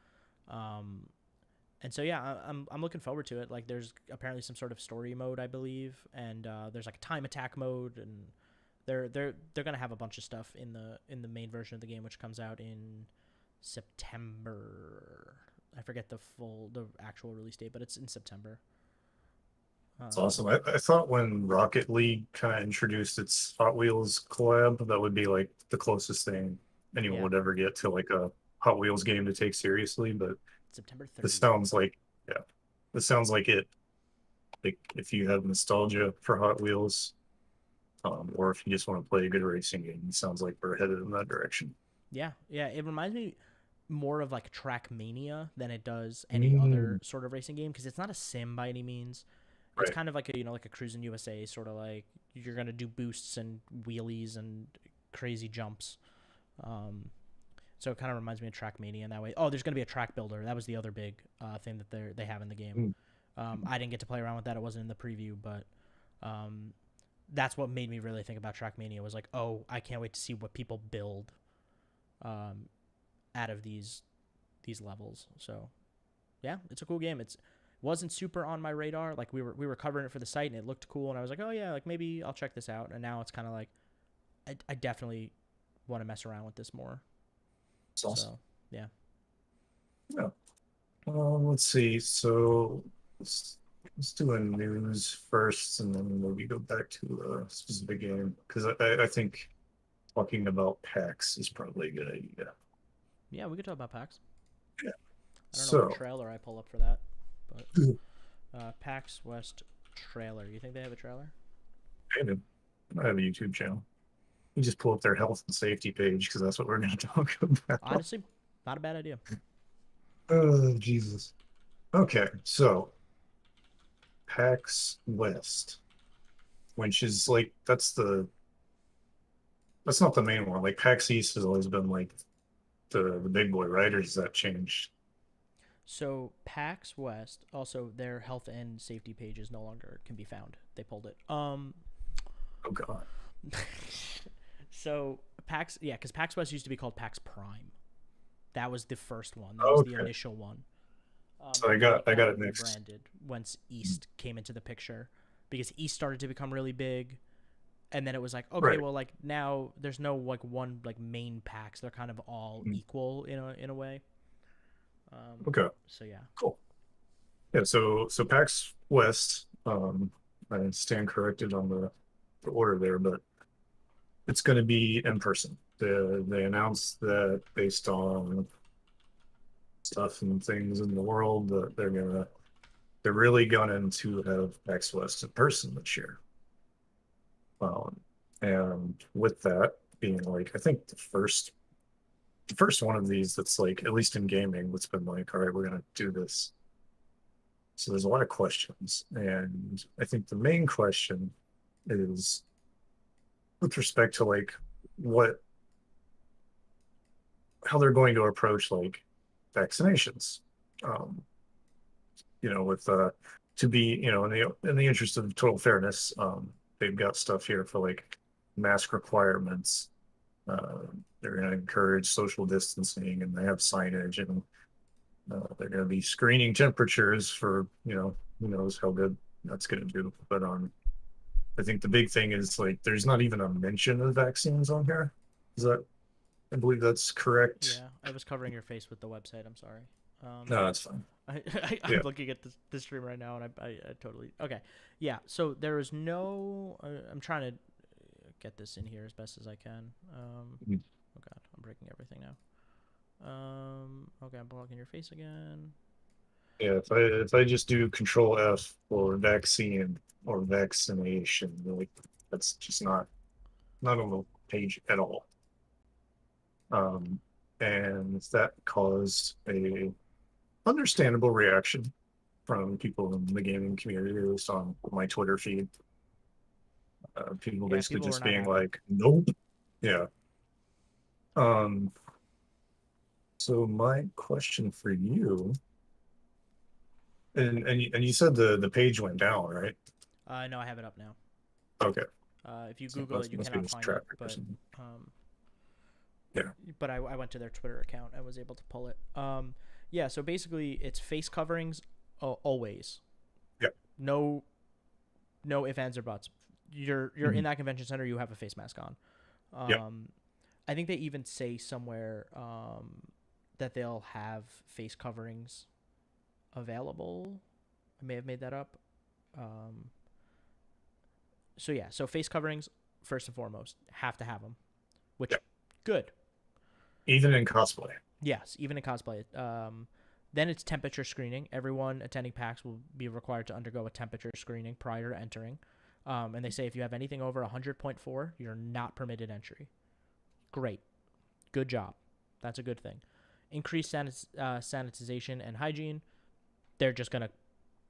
Um, and so yeah, I'm looking forward to it. Like there's apparently some sort of story mode, I believe, and there's like a time attack mode, and they're gonna have a bunch of stuff in the main version of the game, which comes out in September. I forget the actual release date, but it's in September. It's Um, awesome. I thought when Rocket League kind of introduced its Hot Wheels collab, that would be like the closest thing anyone yeah, would ever get to like a Hot Wheels game to take seriously. But September this 30th. sounds like, yeah, this sounds like it. Like if you have nostalgia for Hot Wheels, or if you just want to play a good racing game, it sounds like we're headed in that direction. Yeah, yeah. It reminds me more of like Trackmania than it does any other Mm. sort of racing game because it's not a sim by any means. It's Right. kind of like a like a Cruis'n USA sort of like you're gonna do boosts and wheelies and crazy jumps. Um, so it kind of reminds me of Trackmania in that way. Oh, there's gonna be a track builder. That was the other big thing that they have in the game. Mm. I didn't get to play around with that. It wasn't in the preview, but um, that's what made me really think about Trackmania. Was like, oh, I can't wait to see what people build um, out of these levels. So yeah, it's a cool game. It's wasn't super on my radar. Like we were covering it for the site and it looked cool, and I was like, oh yeah, like maybe I'll check this out. And now it's kind of like I definitely want to mess around with this more. It's awesome. So yeah, Yeah. Let's see. So let's do a news first, and then maybe go back to a specific game because I think talking about PAX is probably a good idea. yeah, we could talk about PAX. Yeah. I don't know what So, trailer I pull up for that, but PAX West trailer. You think they have a trailer? I have a YouTube channel. You just pull up their health and safety page because that's what we're going to talk about. Honestly, not a bad idea. Oh, Jesus. Okay, so PAX West, which is like that's not the main one. Like PAX East has always been like the big boy, right? Or has that changed? So PAX West, also their health and safety pages no longer can be found. They pulled it. Oh God. So PAX, yeah, because PAX West used to be called PAX Prime. That was the first one. That was the Okay. initial one. So And then it I got got it mixed. rebranded once East came into the picture, because East started to become really big, and then it was like, okay, Right. well, like now there's no like one like main PAX. They're kind of all Mm. equal in a way. Okay. So yeah. Cool. Yeah. So PAX West. I stand corrected on the order there, but it's going to be in person. They announced that based on stuff and things in the world that they're really gunning to have PAX West in person this year. Um, and with that being like, I think the first one of these that's like, at least in gaming, that's been like, all right, we're gonna do this. So there's a lot of questions, and I think the main question is with respect to like what how they're going to approach like vaccinations. Um, with to be, in the interest of total fairness, they've got stuff here for like mask requirements. They're going to encourage social distancing, and they have signage, and they're going to be screening temperatures for, who knows how good that's going to do. But I think the big thing is like there's not even a mention of vaccines on here. Is that I believe that's correct. Yeah, I was covering your face with the website. I'm sorry. No, that's fine. I'm Yeah. looking at this stream right now, and I totally okay. Yeah, so there is no. I'm trying to get this in here as best as I can. Mhm. Oh God, I'm breaking everything now. Okay, I'm blocking your face again. Yeah, if I just do Control F for vaccine or vaccination, like that's just not on the page at all. Um, and that caused a understandable reaction from people in the gaming community, at least on my Twitter feed. People Yeah, basically people were just not being happy. like, "Nope." Yeah. Um, so my question for you, and you said the page went down, right? No, I have it up now. Okay. If you So Google it, you must be cannot this find it, traffic or but something. um, Yeah. I went to their Twitter account and was able to pull it. Yeah, so basically it's face coverings always. Yeah. No, no ifs ands or buts. You're in Mhm. that convention center, you have a face mask on. Yeah. I think they even say somewhere that they'll have face coverings available. I may have made that up. Um, so yeah, so face coverings first and foremost have to have them, Yeah. which good. Even in cosplay. Yes, even in cosplay. Then it's temperature screening. Everyone attending PAX will be required to undergo a temperature screening prior to entering. And they say if you have anything over 100.4, you're not permitted entry. Great. Good job. That's a good thing. Increased sanitization and hygiene. They're just going to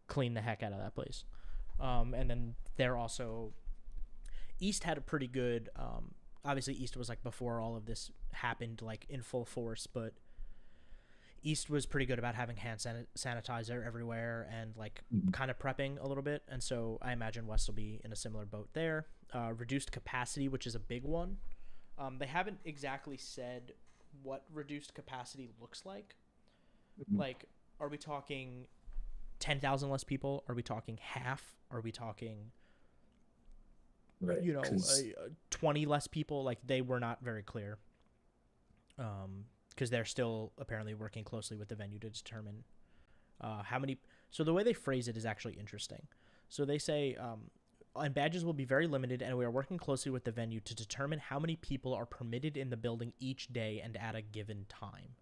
clean the heck out of that place. And then they're also. East had a pretty good. Obviously, East was like before all of this happened, like in full force, but East was pretty good about having hand sanitizer everywhere and like Mhm. kind of prepping a little bit. And so I imagine West will be in a similar boat there. Reduced capacity, which is a big one. They haven't exactly said what reduced capacity looks like. Mhm. Like, are we talking 10,000 less people? Are we talking half? Are we talking, Right. 20 less people? Like, they were not very clear. Because they're still apparently working closely with the venue to determine how many. So the way they phrase it is actually interesting. So they say, and badges will be very limited, and we are working closely with the venue to determine how many people are permitted in the building each day and at a given time.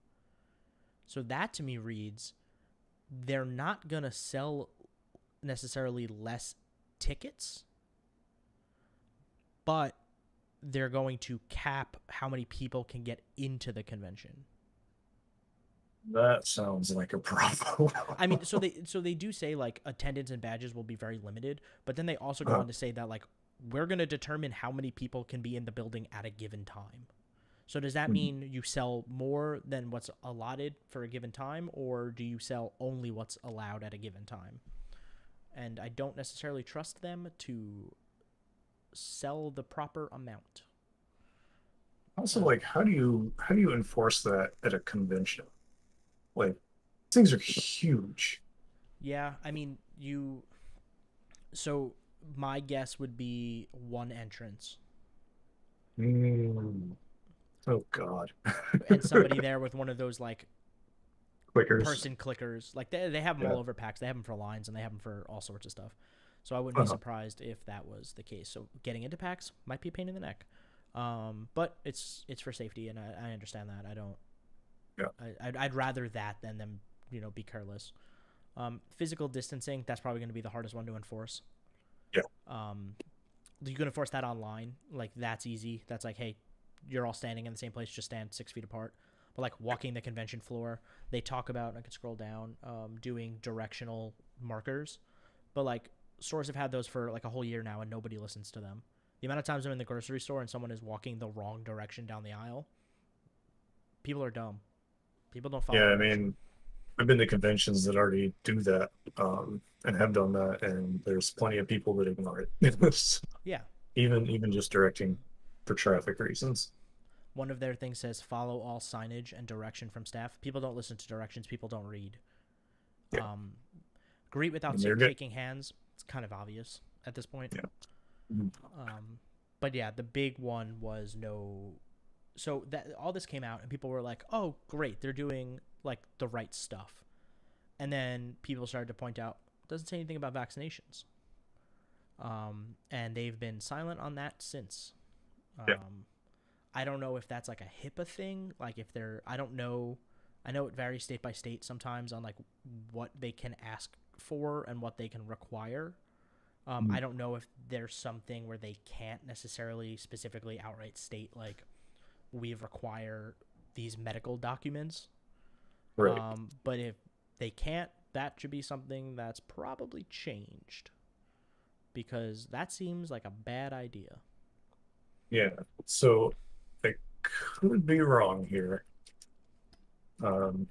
So that to me reads, they're not going to sell necessarily less tickets, but they're going to cap how many people can get into the convention. That sounds like a problem. I mean, so they do say like attendance and badges will be very limited, but then they also go Uh, on to say that like we're going to determine how many people can be in the building at a given time. So does that Mhm. mean you sell more than what's allotted for a given time, or do you sell only what's allowed at a given time? And I don't necessarily trust them to sell the proper amount. Also, Uh, like, how do you enforce that at a convention? Like, things are huge. yeah, I mean, you. So my guess would be one entrance Mm. Oh God. and somebody there with one of those like Clickers. person clickers. Like they have them Yeah. all over packs. They have them for lines and they have them for all sorts of stuff. So I wouldn't be Uh-huh. surprised if that was the case. So getting into packs might be a pain in the neck, but it's for safety, and I understand that. I don't. Yeah. I'd rather that than them be careless. Physical distancing, that's probably going to be the hardest one to enforce. Yeah. Um, you can enforce that online. Like that's easy. That's like, hey, you're all standing in the same place, just stand 6 feet apart. But like walking the convention floor, they talk about. I can scroll down, doing directional markers. But like stores have had those for like a whole year now, and nobody listens to them. The amount of times I'm in the grocery store and someone is walking the wrong direction down the aisle, people are dumb. People don't follow Yeah, I direction. mean, I've been to conventions that already do that, and have done that, and there's plenty of people that ignore it. Yeah, Even just directing for traffic reasons. one of their things says follow all signage and direction from staff. People don't listen to directions. People don't read. Yeah. Um, greet without And they're good. shaking hands. It's kind of obvious at this point. Yeah. Mhm. But yeah, the big one was no. So that all this came out, and people were like, "Oh, great, they're doing like the right stuff." And then people started to point out, doesn't say anything about vaccinations. And they've been silent on that since. Yeah. I don't know if that's like a HIPAA thing. Like if they're, I don't know. I know it varies state by state sometimes on like what they can ask for and what they can require. Mhm. I don't know if there's something where they can't necessarily specifically outright state like we require these medical documents. Right. But if they can't, that should be something that's probably changed because that seems like a bad idea. Yeah. So I could be wrong here. Um,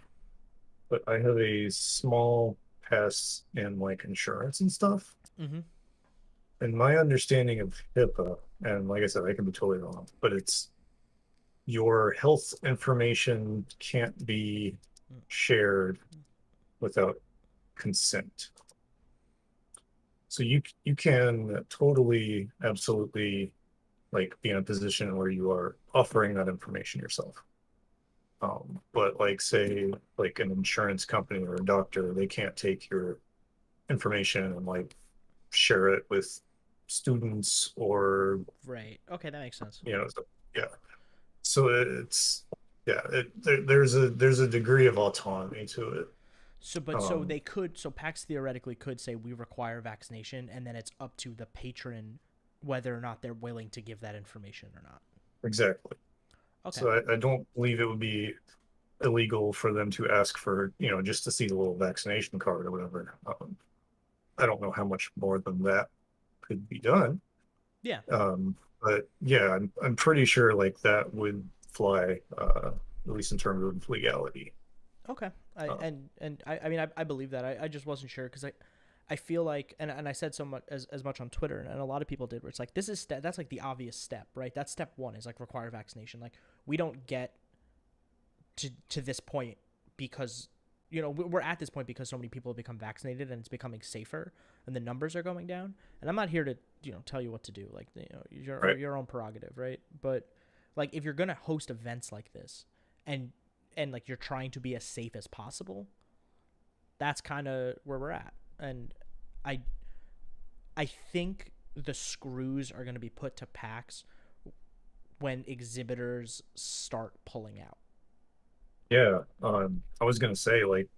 but I have a small pass in like insurance and stuff. Mm-hmm. And my understanding of HIPAA, and like I said, I can be totally wrong, but it's your health information can't be shared without consent. So you can totally, absolutely like be in a position where you are offering that information yourself. But like say like an insurance company or a doctor, they can't take your information and like share it with students or Right. Okay, that makes sense. so, yeah. So it's yeah, there's a degree of autonomy to it. So Um, they could so PAX theoretically could say we require vaccination, and then it's up to the patron whether or not they're willing to give that information or not. exactly. Okay. So I don't believe it would be illegal for them to ask for, just to see the little vaccination card or whatever. I don't know how much more than that could be done. Yeah. But yeah, I'm pretty sure like that would fly, at least in terms of legality. Okay. I Uh, and I mean I believe that. I just wasn't sure because I feel like and I said so much as much on Twitter and a lot of people did where it's like this is that's like the obvious step, right? That's step one is like require vaccination. Like we don't get to this point because we're at this point because so many people have become vaccinated and it's becoming safer and the numbers are going down. And I'm not here to tell you what to do. Like right. your own prerogative, right? But like if you're gonna host events like this and like you're trying to be as safe as possible, that's kind of where we're at. And I I think the screws are going to be put to PAX when exhibitors start pulling out. Yeah. I was gonna say like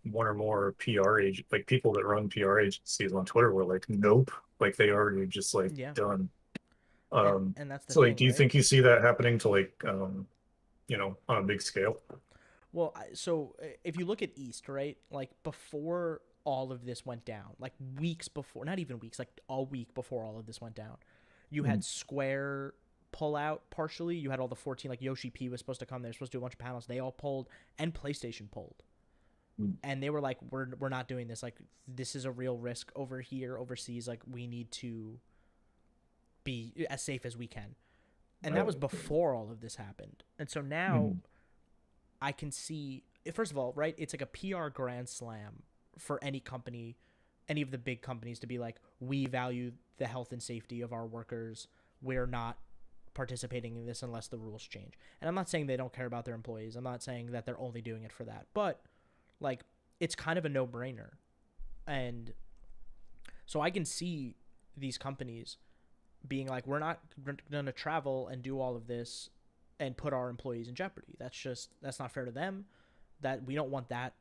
one or more PR agent, like people that run PR agencies on Twitter were like, nope, like they already just like Yeah, done. and that's the So like, thing, do you right? think you see that happening to like, on a big scale? Well, so if you look at East, right, like before all of this went down, like weeks before, not even weeks, like all week before all of this went down, you Mhm. had Square pull out partially. You had all the 14, like Yoshi P was supposed to come. They were supposed to do a bunch of panels. They all pulled, and PlayStation pulled. Mm. And they were like, we're not doing this. Like, this is a real risk over here, overseas. Like, we need to be as safe as we can. And that was before all of this happened. And so now I can see, first of all, right, it's like a PR grand slam for any company, any of the big companies to be like, we value the health and safety of our workers. We're not participating in this unless the rules change. And I'm not saying they don't care about their employees. I'm not saying that they're only doing it for that. But, like, it's kind of a no-brainer. And so I can see these companies being like, we're not going to travel and do all of this and put our employees in jeopardy. That's not fair to them. That we don't want that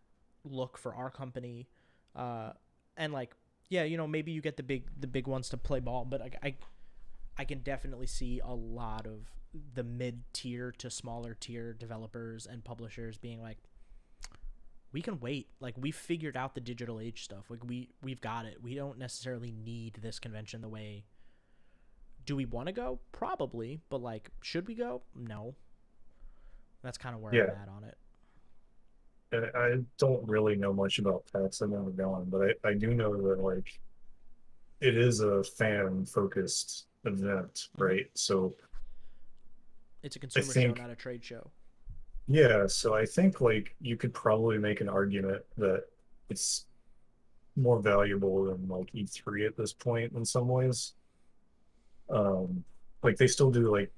look for our company. And like, yeah, you know, maybe you get the big ones to play ball, but I can definitely see a lot of the mid-tier to smaller tier developers and publishers being like, we can wait. Like, we figured out the digital age stuff. Like, we've got it. We don't necessarily need this convention the way. Do we want to go? Probably, but like, should we go? No. That's kind of where I'm at on it. I don't really know much about PAX. I've never gone, but I do know that like it is a fan focused event, right? So it's a consumer show, not a trade show. Yeah, so I think like you could probably make an argument that it's more valuable than like E3 at this point in some ways. Like they still do like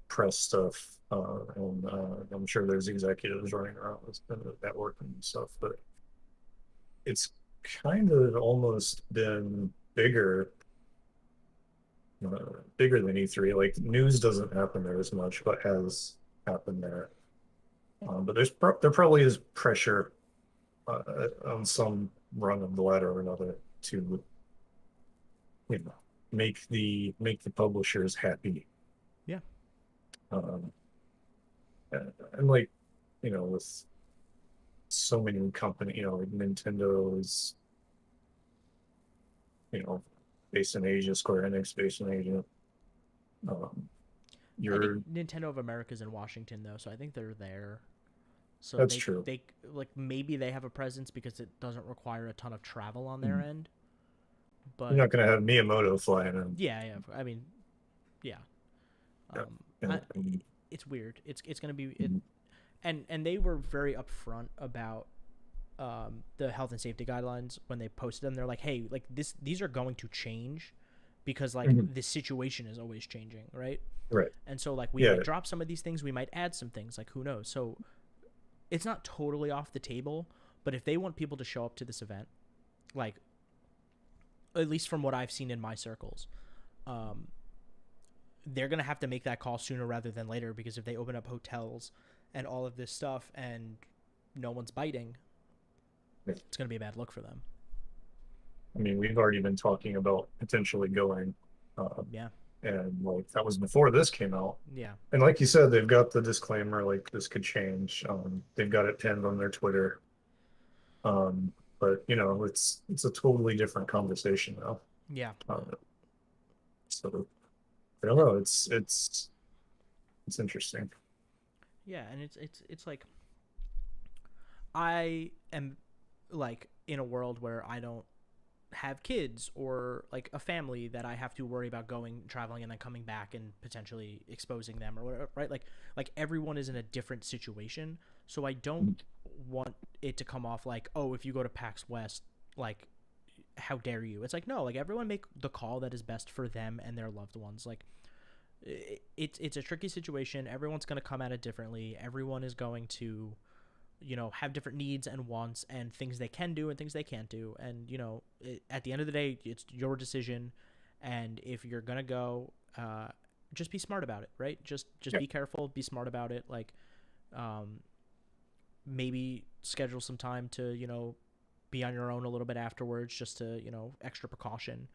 press stuff, and I'm sure there's executives running around with the network and stuff, but it's kind of almost been bigger than E3. Like news doesn't happen there as much, but has happened there. But there probably is pressure on some rung of the ladder or another to make the publishers happy. Yeah. And like with so many companies, like Nintendo is based in Asia, Square Enix based in Asia. I think Nintendo of America is in Washington though, so I think they're there. So that's true. They like maybe they have a presence because it doesn't require a ton of travel on their end. But you're not gonna have Miyamoto flying in. Yeah. I mean, yeah. It's weird. It's gonna be it, and they were very upfront about the health and safety guidelines when they posted them. They're like, hey, like these are going to change because like the situation is always changing, right? Right. And so like we might drop some of these things, we might add some things, like who knows. So it's not totally off the table, but if they want people to show up to this event, like at least from what I've seen in my circles, they're going to have to make that call sooner rather than later, because if they open up hotels and all of this stuff and no one's biting, it's going to be a bad look for them. I mean, we've already been talking about potentially going. Yeah. And like that was before this came out. Yeah. And like you said, they've got the disclaimer, like this could change. They've got it pinned on their Twitter. But it's a totally different conversation now. Yeah. So I don't know. It's interesting. Yeah, and it's like I am like in a world where I don't have kids or like a family that I have to worry about traveling and then coming back and potentially exposing them or whatever, right? Like everyone is in a different situation, so I don't want it to come off like, oh, if you go to PAX West, like how dare you? It's like, no, like everyone make the call that is best for them and their loved ones. Like it's a tricky situation. Everyone's going to come at it differently. Everyone is going to have different needs and wants and things they can do and things they can't do. And, at the end of the day, it's your decision. And if you're going to go, just be smart about it, right? Just be careful, be smart about it. Like, maybe schedule some time to, be on your own a little bit afterwards, just to, extra precaution.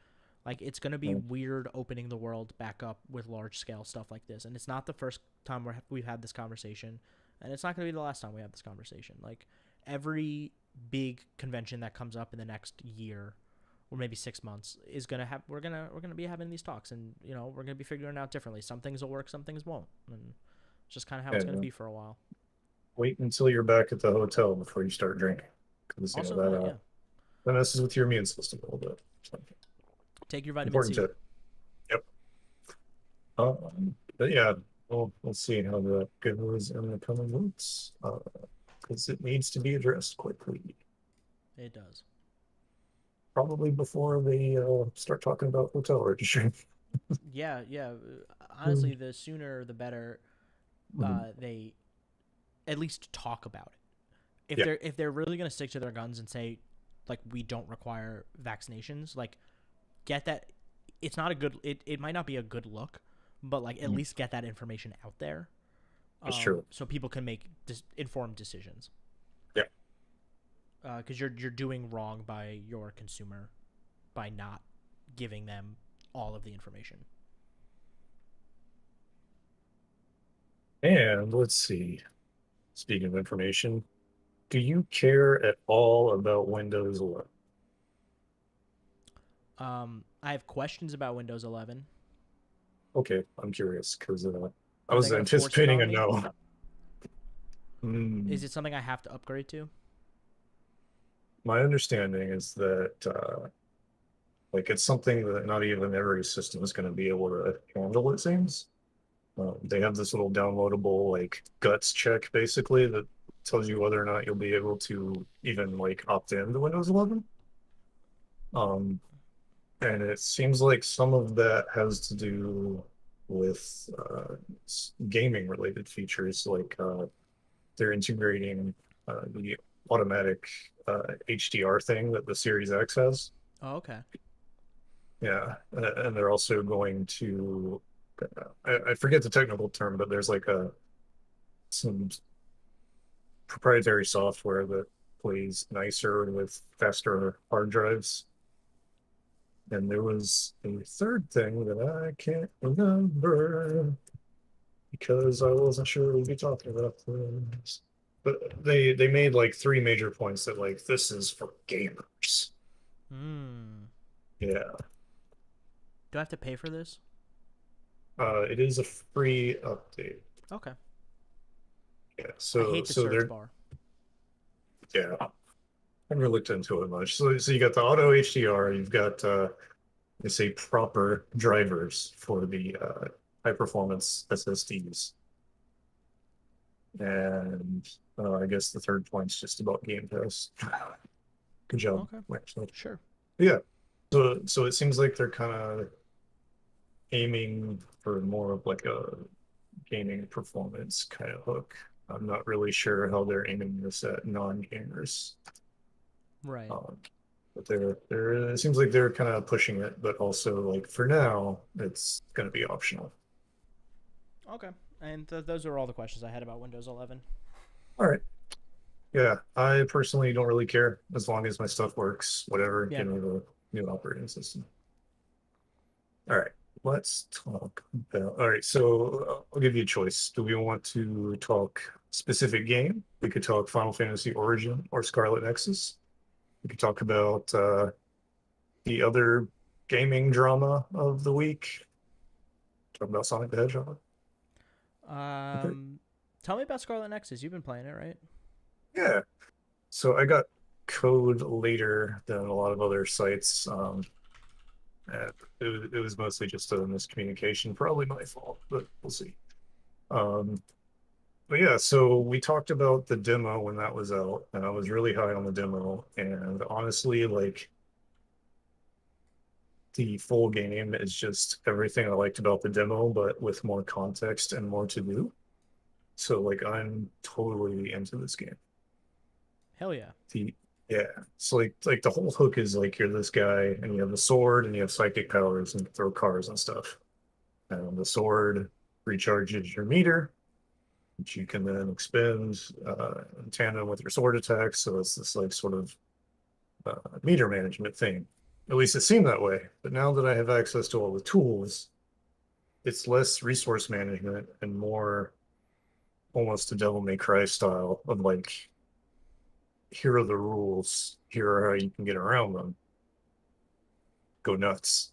Like, it's going to be weird opening the world back up with large scale stuff like this. And it's not the first time we've had this conversation. And it's not going to be the last time we have this conversation. Like, every big convention that comes up in the next year or maybe 6 months is gonna have we're gonna be having these talks, and we're gonna be figuring out differently. Some things will work, some things won't, and it's just kind of how it's gonna Yeah. be for a while. Wait until you're back at the hotel before you start drinking, because Also that that, yeah. that messes with your immune system a little bit. So, Take your vitamin important C. tip. Yep. But yeah, we'll see how that goes in the coming weeks, because it needs to be addressed quickly. It does. Probably before they start talking about hotel registration. Yeah, yeah. Honestly, the sooner the better. They at least talk about it. Yeah, If they're really gonna stick to their guns and say, like, we don't require vaccinations, like, get that. It's not a good. It might not be a good look, but like at least get that information out there, that's true. so people can make informed decisions. Yeah. Because you're doing wrong by your consumer by not giving them all of the information. And let's see. Speaking of information, do you care at all about Windows 11? I have questions about Windows 11. Okay, I'm curious because I Are they was gonna force it anticipating on a me? no. Hmm. Is it something I have to upgrade to? My understanding is that like it's something that not even every system is going to be able to handle, it seems. They have this little downloadable like guts check basically that tells you whether or not you'll be able to even like opt in to Windows 11. Um, and it seems like some of that has to do with gaming related features, like they're integrating the automatic HDR thing that the Series X has. Oh, okay. Yeah, and they're also going to I forget the technical term, but there's like a some proprietary software that plays nicer with faster hard drives. And there was a third thing that I can't remember because I wasn't sure we'd be talking about this. But they made like three major points that like this is for gamers. Hmm. Yeah. Do I have to pay for this? It is a free update. Okay. Yeah. I So hate the search they're bar. yeah. I haven't really looked into it much. So you got the auto HDR, you've got they say proper drivers for the high performance SSDs. And I guess the third point's just about Game Pass. Good job. Okay. Actually. Sure. Yeah. So it seems like they're kind of aiming for more of like a gaming performance kind of hook. I'm not really sure how they're aiming this at non-gamers. Right. But they're it seems like they're kind of pushing it, but also like for now it's going to be optional. Okay. And those are all the questions I had about Windows 11. All right. Yeah, I personally don't really care as long as my stuff works, whatever, Yeah. give me the new operating system. All right, let's talk about. All right, so I'll give you a choice. Do we want to talk specific game? We could talk Final Fantasy Origin or Scarlet Nexus. We could talk about the other gaming drama of the week. Talk about Sonic the Hedgehog. Okay. Tell me about Scarlet Nexus. You've been playing it, right? Yeah. So I got code later than a lot of other sites. It was mostly just a miscommunication, probably my fault, but we'll see. Um, but yeah, so we talked about the demo when that was out, and I was really high on the demo. And honestly, like the full game is just everything I liked about the demo, but with more context and more to do. So like I'm totally into this game. Hell yeah. The Yeah, it's like the whole hook is like you're this guy and you have the sword and you have psychic powers and throw cars and stuff. And the sword recharges your meter, which you can then expend in tandem with your sword attacks. So it's this like sort of meter management thing. At least it seemed that way. But now that I have access to all the tools, it's less resource management and more almost a Devil May Cry style of like, here are the rules, here are how you can get around them. go nuts.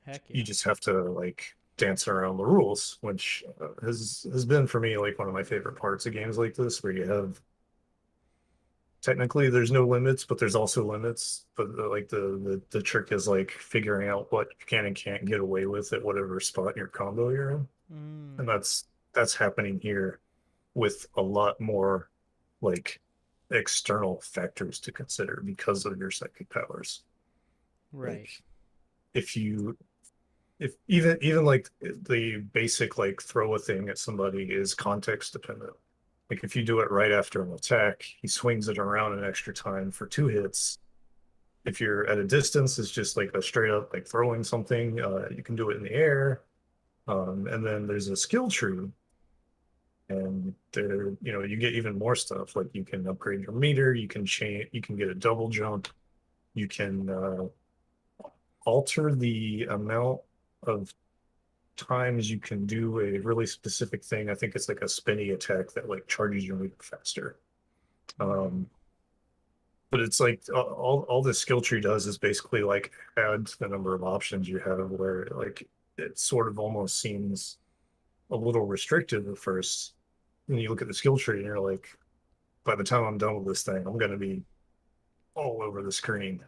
Heck yeah. You just have to like dance around the rules, which has been for me like one of my favorite parts of games like this, where you have technically there's no limits, but there's also limits. But like the trick is like figuring out what you can and can't get away with at whatever spot in your combo you're in, and Mm, that's happening here with a lot more like external factors to consider because of your psychic powers. right. Like if you if even like the basic like throw a thing at somebody is context dependent. Like if you do it right after an attack, he swings it around an extra time for 2 hits. If you're at a distance, it's just like a straight up like throwing something. You can do it in the air. And then there's a skill tree, and there, you get even more stuff. Like you can upgrade your meter, you can get a double jump, you can alter the amount of times you can do a really specific thing. I think it's like a spinny attack that like charges your meter faster. Mm, Um, but it's like all this skill tree does is basically like add to the number of options you have, where like it sort of almost seems a little restrictive at first. And you look at the skill tree and you're like, by the time I'm done with this thing, I'm gonna be all over the screen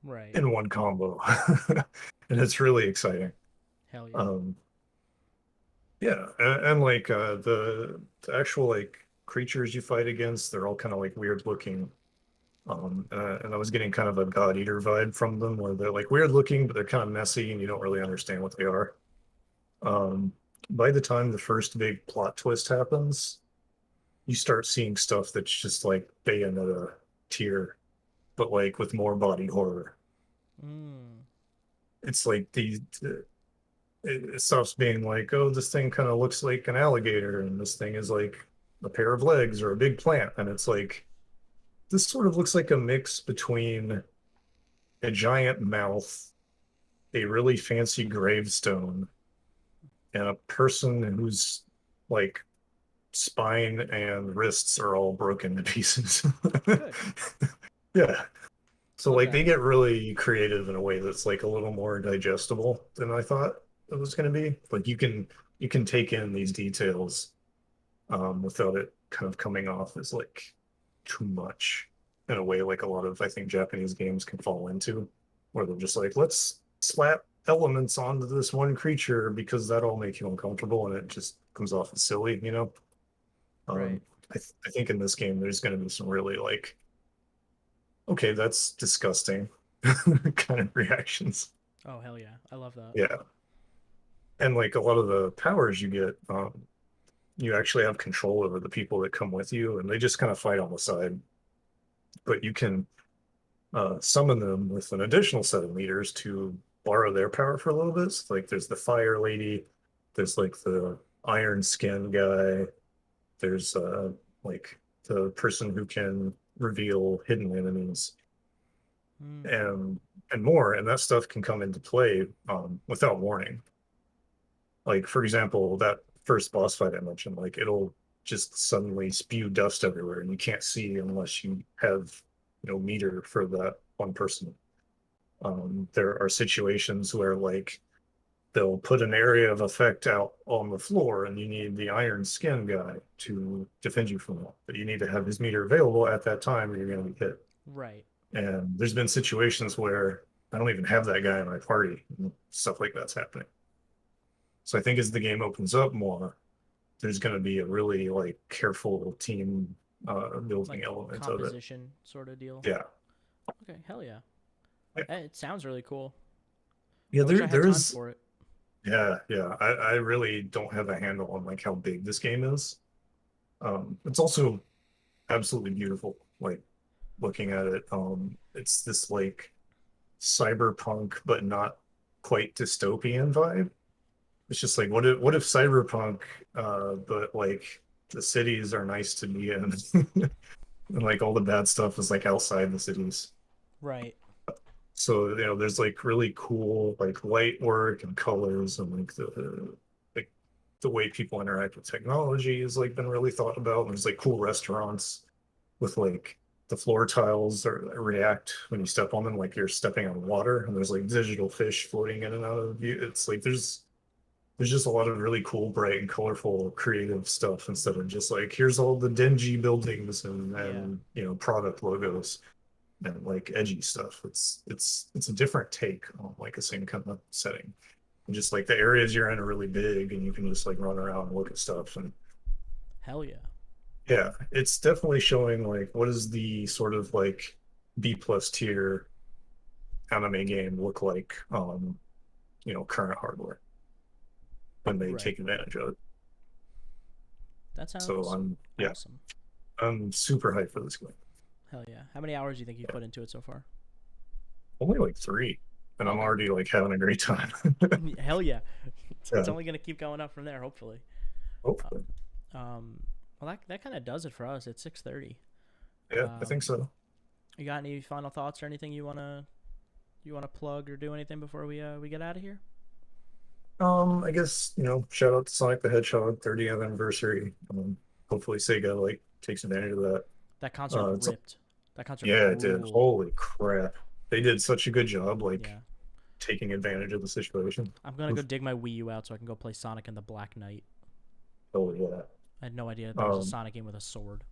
right. in one combo. And it's really exciting. Hell yeah. Um, yeah, and like the actual like creatures you fight against, they're all kind of like weird looking. And I was getting kind of a God Eater vibe from them, where they're like weird looking, but they're kind of messy, and you don't really understand what they are. Um, by the time the first big plot twist happens, you start seeing stuff that's just like Bayonetta tier, but like with more body horror. Mm, It's like it stops being like, oh, this thing kind of looks like an alligator, and this thing is like a pair of legs or a big plant, and it's like this sort of looks like a mix between a giant mouth, a really fancy gravestone, and a person whose like spine and wrists are all broken to pieces. good. Yeah. So Love like they that. get really creative in a way that's like a little more digestible than I thought it was going to be. Like you can take in these details without it kind of coming off as like too much in a way like a lot of I think Japanese games can fall into, where they're just like, let's slap elements onto this one creature because that'll make you uncomfortable, and it just comes off as silly, you know? Um, Right. I think in this game there's going to be some really like, okay, that's disgusting kind of reactions. Oh, hell yeah. I love that. Yeah. And like a lot of the powers you get, you actually have control over the people that come with you, and they just kind of fight on the side. But you can summon them with an additional set of meters to borrow their power for a little bit. So, like there's the fire lady, there's like the iron skin guy, there's like the person who can reveal hidden enemies Mm, and more, and that stuff can come into play without warning. Like for example, that first boss fight I mentioned, like it'll just suddenly spew dust everywhere, and you can't see unless you have meter for that one person. There are situations where like they'll put an area of effect out on the floor, and you need the iron skin guy to defend you from that, but you need to have his meter available at that time or you're going to be hit. right. And there's been situations where I don't even have that guy in my party, and stuff like that's happening. So I think as the game opens up more, there's going to be a really like careful team building Like element of it. composition sort of deal. Yeah. Okay, hell yeah. Yeah. It sounds really cool. Yeah, I wish I had time there's for it. yeah. I really don't have a handle on like how big this game is. It's also absolutely beautiful. Like looking at it, it's this like cyberpunk but not quite dystopian vibe. It's just like what if cyberpunk, but like the cities are nice to be in, and like all the bad stuff is like outside the cities. Right. So there's like really cool like light work and colors, and like the way people interact with technology has like been really thought about. And there's like cool restaurants with like the floor tiles react when you step on them, like you're stepping on water, and there's like digital fish floating in and out of view. It's like there's just a lot of really cool, bright, and colorful, creative stuff instead of just like here's all the dingy buildings Yeah. and product logos and like edgy stuff. It's a different take on like the same kind of setting. And just like the areas you're in are really big, and you can just like run around and look at stuff. And Hell yeah. yeah, it's definitely showing like what is the sort of like B plus tier anime game look like on current hardware when they Right. take advantage of it. That So sounds yeah, awesome. I'm super hyped for this game. Hell yeah. How many hours do you think you've Yeah. put into it so far? Only like three, and I'm Okay. already like having a great time. Hell yeah. It's Yeah, only gonna keep going up from there, hopefully. hopefully. Well, that kind of does it for us. It's 6:30. Yeah, I think so. You got any final thoughts or anything you wanna plug or do anything before we get out of here? I guess, shout out to Sonic the Hedgehog 30th anniversary. Hopefully Sega like takes advantage of that. That concert It's ripped. That concert Yeah, it did. ruled. Holy crap. They did such a good job like Yeah. taking advantage of the situation. I'm gonna go dig my Wii U out so I can go play Sonic and the Black Knight. Oh yeah. I had no idea there was a Um, Sonic game with a sword.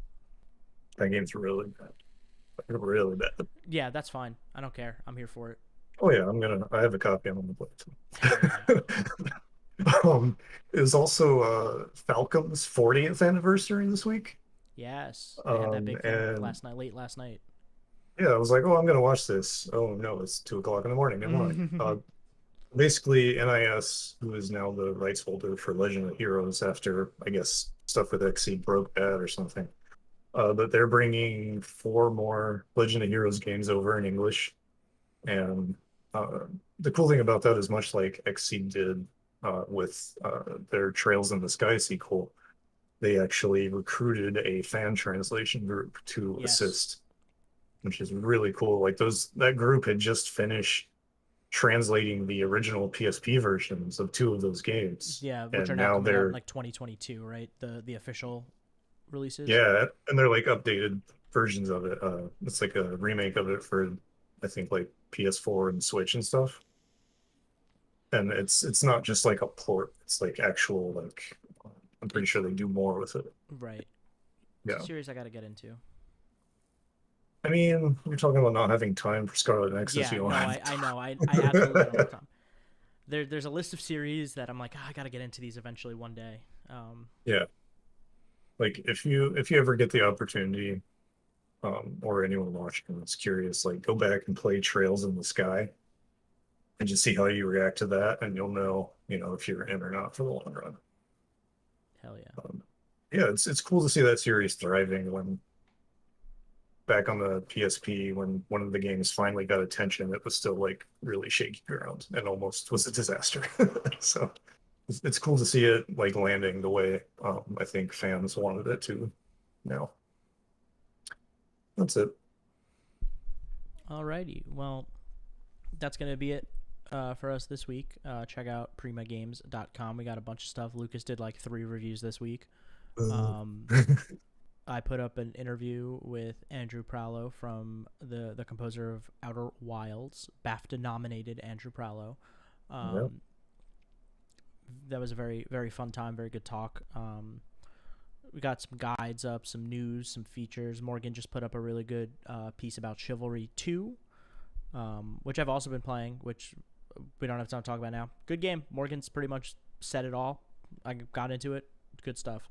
that game's really bad. Like, really bad. Yeah, that's fine. I don't care. I'm here for it. Oh yeah, I have a copy, I'm gonna Hell yeah. play it. It was also Falcom's 40th anniversary this week. Yes, they had that big thing And last night, late last night. yeah, I was like, oh, I'm gonna watch this. Oh no, it's 2 o'clock in the morning. Never mind. Basically, NIS, who is now the rights holder for Legend of Heroes after, I guess, stuff with Xseed broke bad or something. But they're bringing 4 more Legend of Heroes games over in English. And the cool thing about that is much like Xseed did with their Trails in the Sky sequel, they actually recruited a fan translation group to Yes. assist, which is really cool. Like that group had just finished translating the original PSP versions of 2 of those games, Yeah, which are and now now coming out in they're like 2022, right? The official releases. yeah, and they're like updated versions of it. It's like a remake of it for I think like PS4 and Switch and stuff. And it's not just like a port; it's like actual like I'm pretty sure they do more with it. Right. It's a Yeah, series I got to get into. I mean, you're talking about not having time for Scarlet Nexus. Yeah, You don't no, have I know. I absolutely don't time. have time. There's a list of series that I'm like, I got to get into these eventually one day. Yeah, like if you ever get the opportunity, or anyone watching that's curious, like go back and play Trails in the Sky and just see how you react to that, and you'll know, if you're in or not for the long run. Hell yeah. Yeah, it's cool to see that series thriving when back on the PSP when one of the games finally got attention, it was still like really shaky ground and almost was a disaster. So it's cool to see it like landing the way I think fans wanted it to now. That's it. Alrighty. Well, that's gonna be it for us this week. Check out primagames.com. We got a bunch of stuff. Lucas did like 3 reviews this week. Um, I put up an interview with Andrew Prallo from the composer of Outer Wilds, BAFTA nominated Andrew Prallo. Yeah. That was a very, very fun time, very good talk. We got some guides up, some news, some features. Morgan just put up a really good piece about Chivalry 2, which I've also been playing, which we don't have time to talk about now. Good game. Morgan's pretty much said it all. I got into it. Good stuff.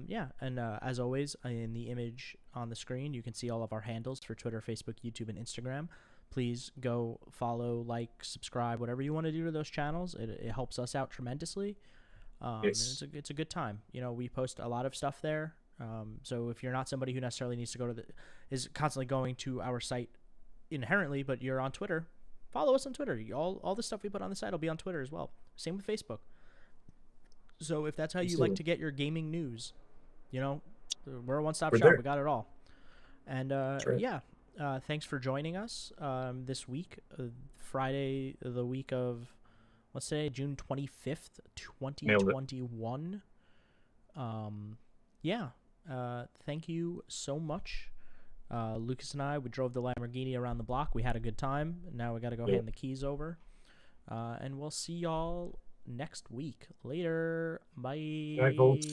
Yeah, and as always, in the image on the screen, you can see all of our handles for Twitter, Facebook, YouTube, and Instagram. Please go follow, like, subscribe, whatever you want to do to those channels. It helps us out tremendously. Yes. It's a good time. We post a lot of stuff there. So if you're not somebody who necessarily needs to go to is constantly going to our site inherently, but you're on Twitter, follow us on Twitter. All the stuff we put on the site will be on Twitter as well. Same with Facebook. So if that's how you like to get your gaming news, we're a one-stop We're shop. there. We got it all. And That's right. yeah, thanks for joining us this week, Friday, the week of, let's say, June 25th, Nailed it. 2021. Yeah, thank you so much. Lucas and I, we drove the Lamborghini around the block. We had a good time. Now we got to go Yeah. hand the keys over. And we'll see y'all next week. Later. Bye. Good night, folks.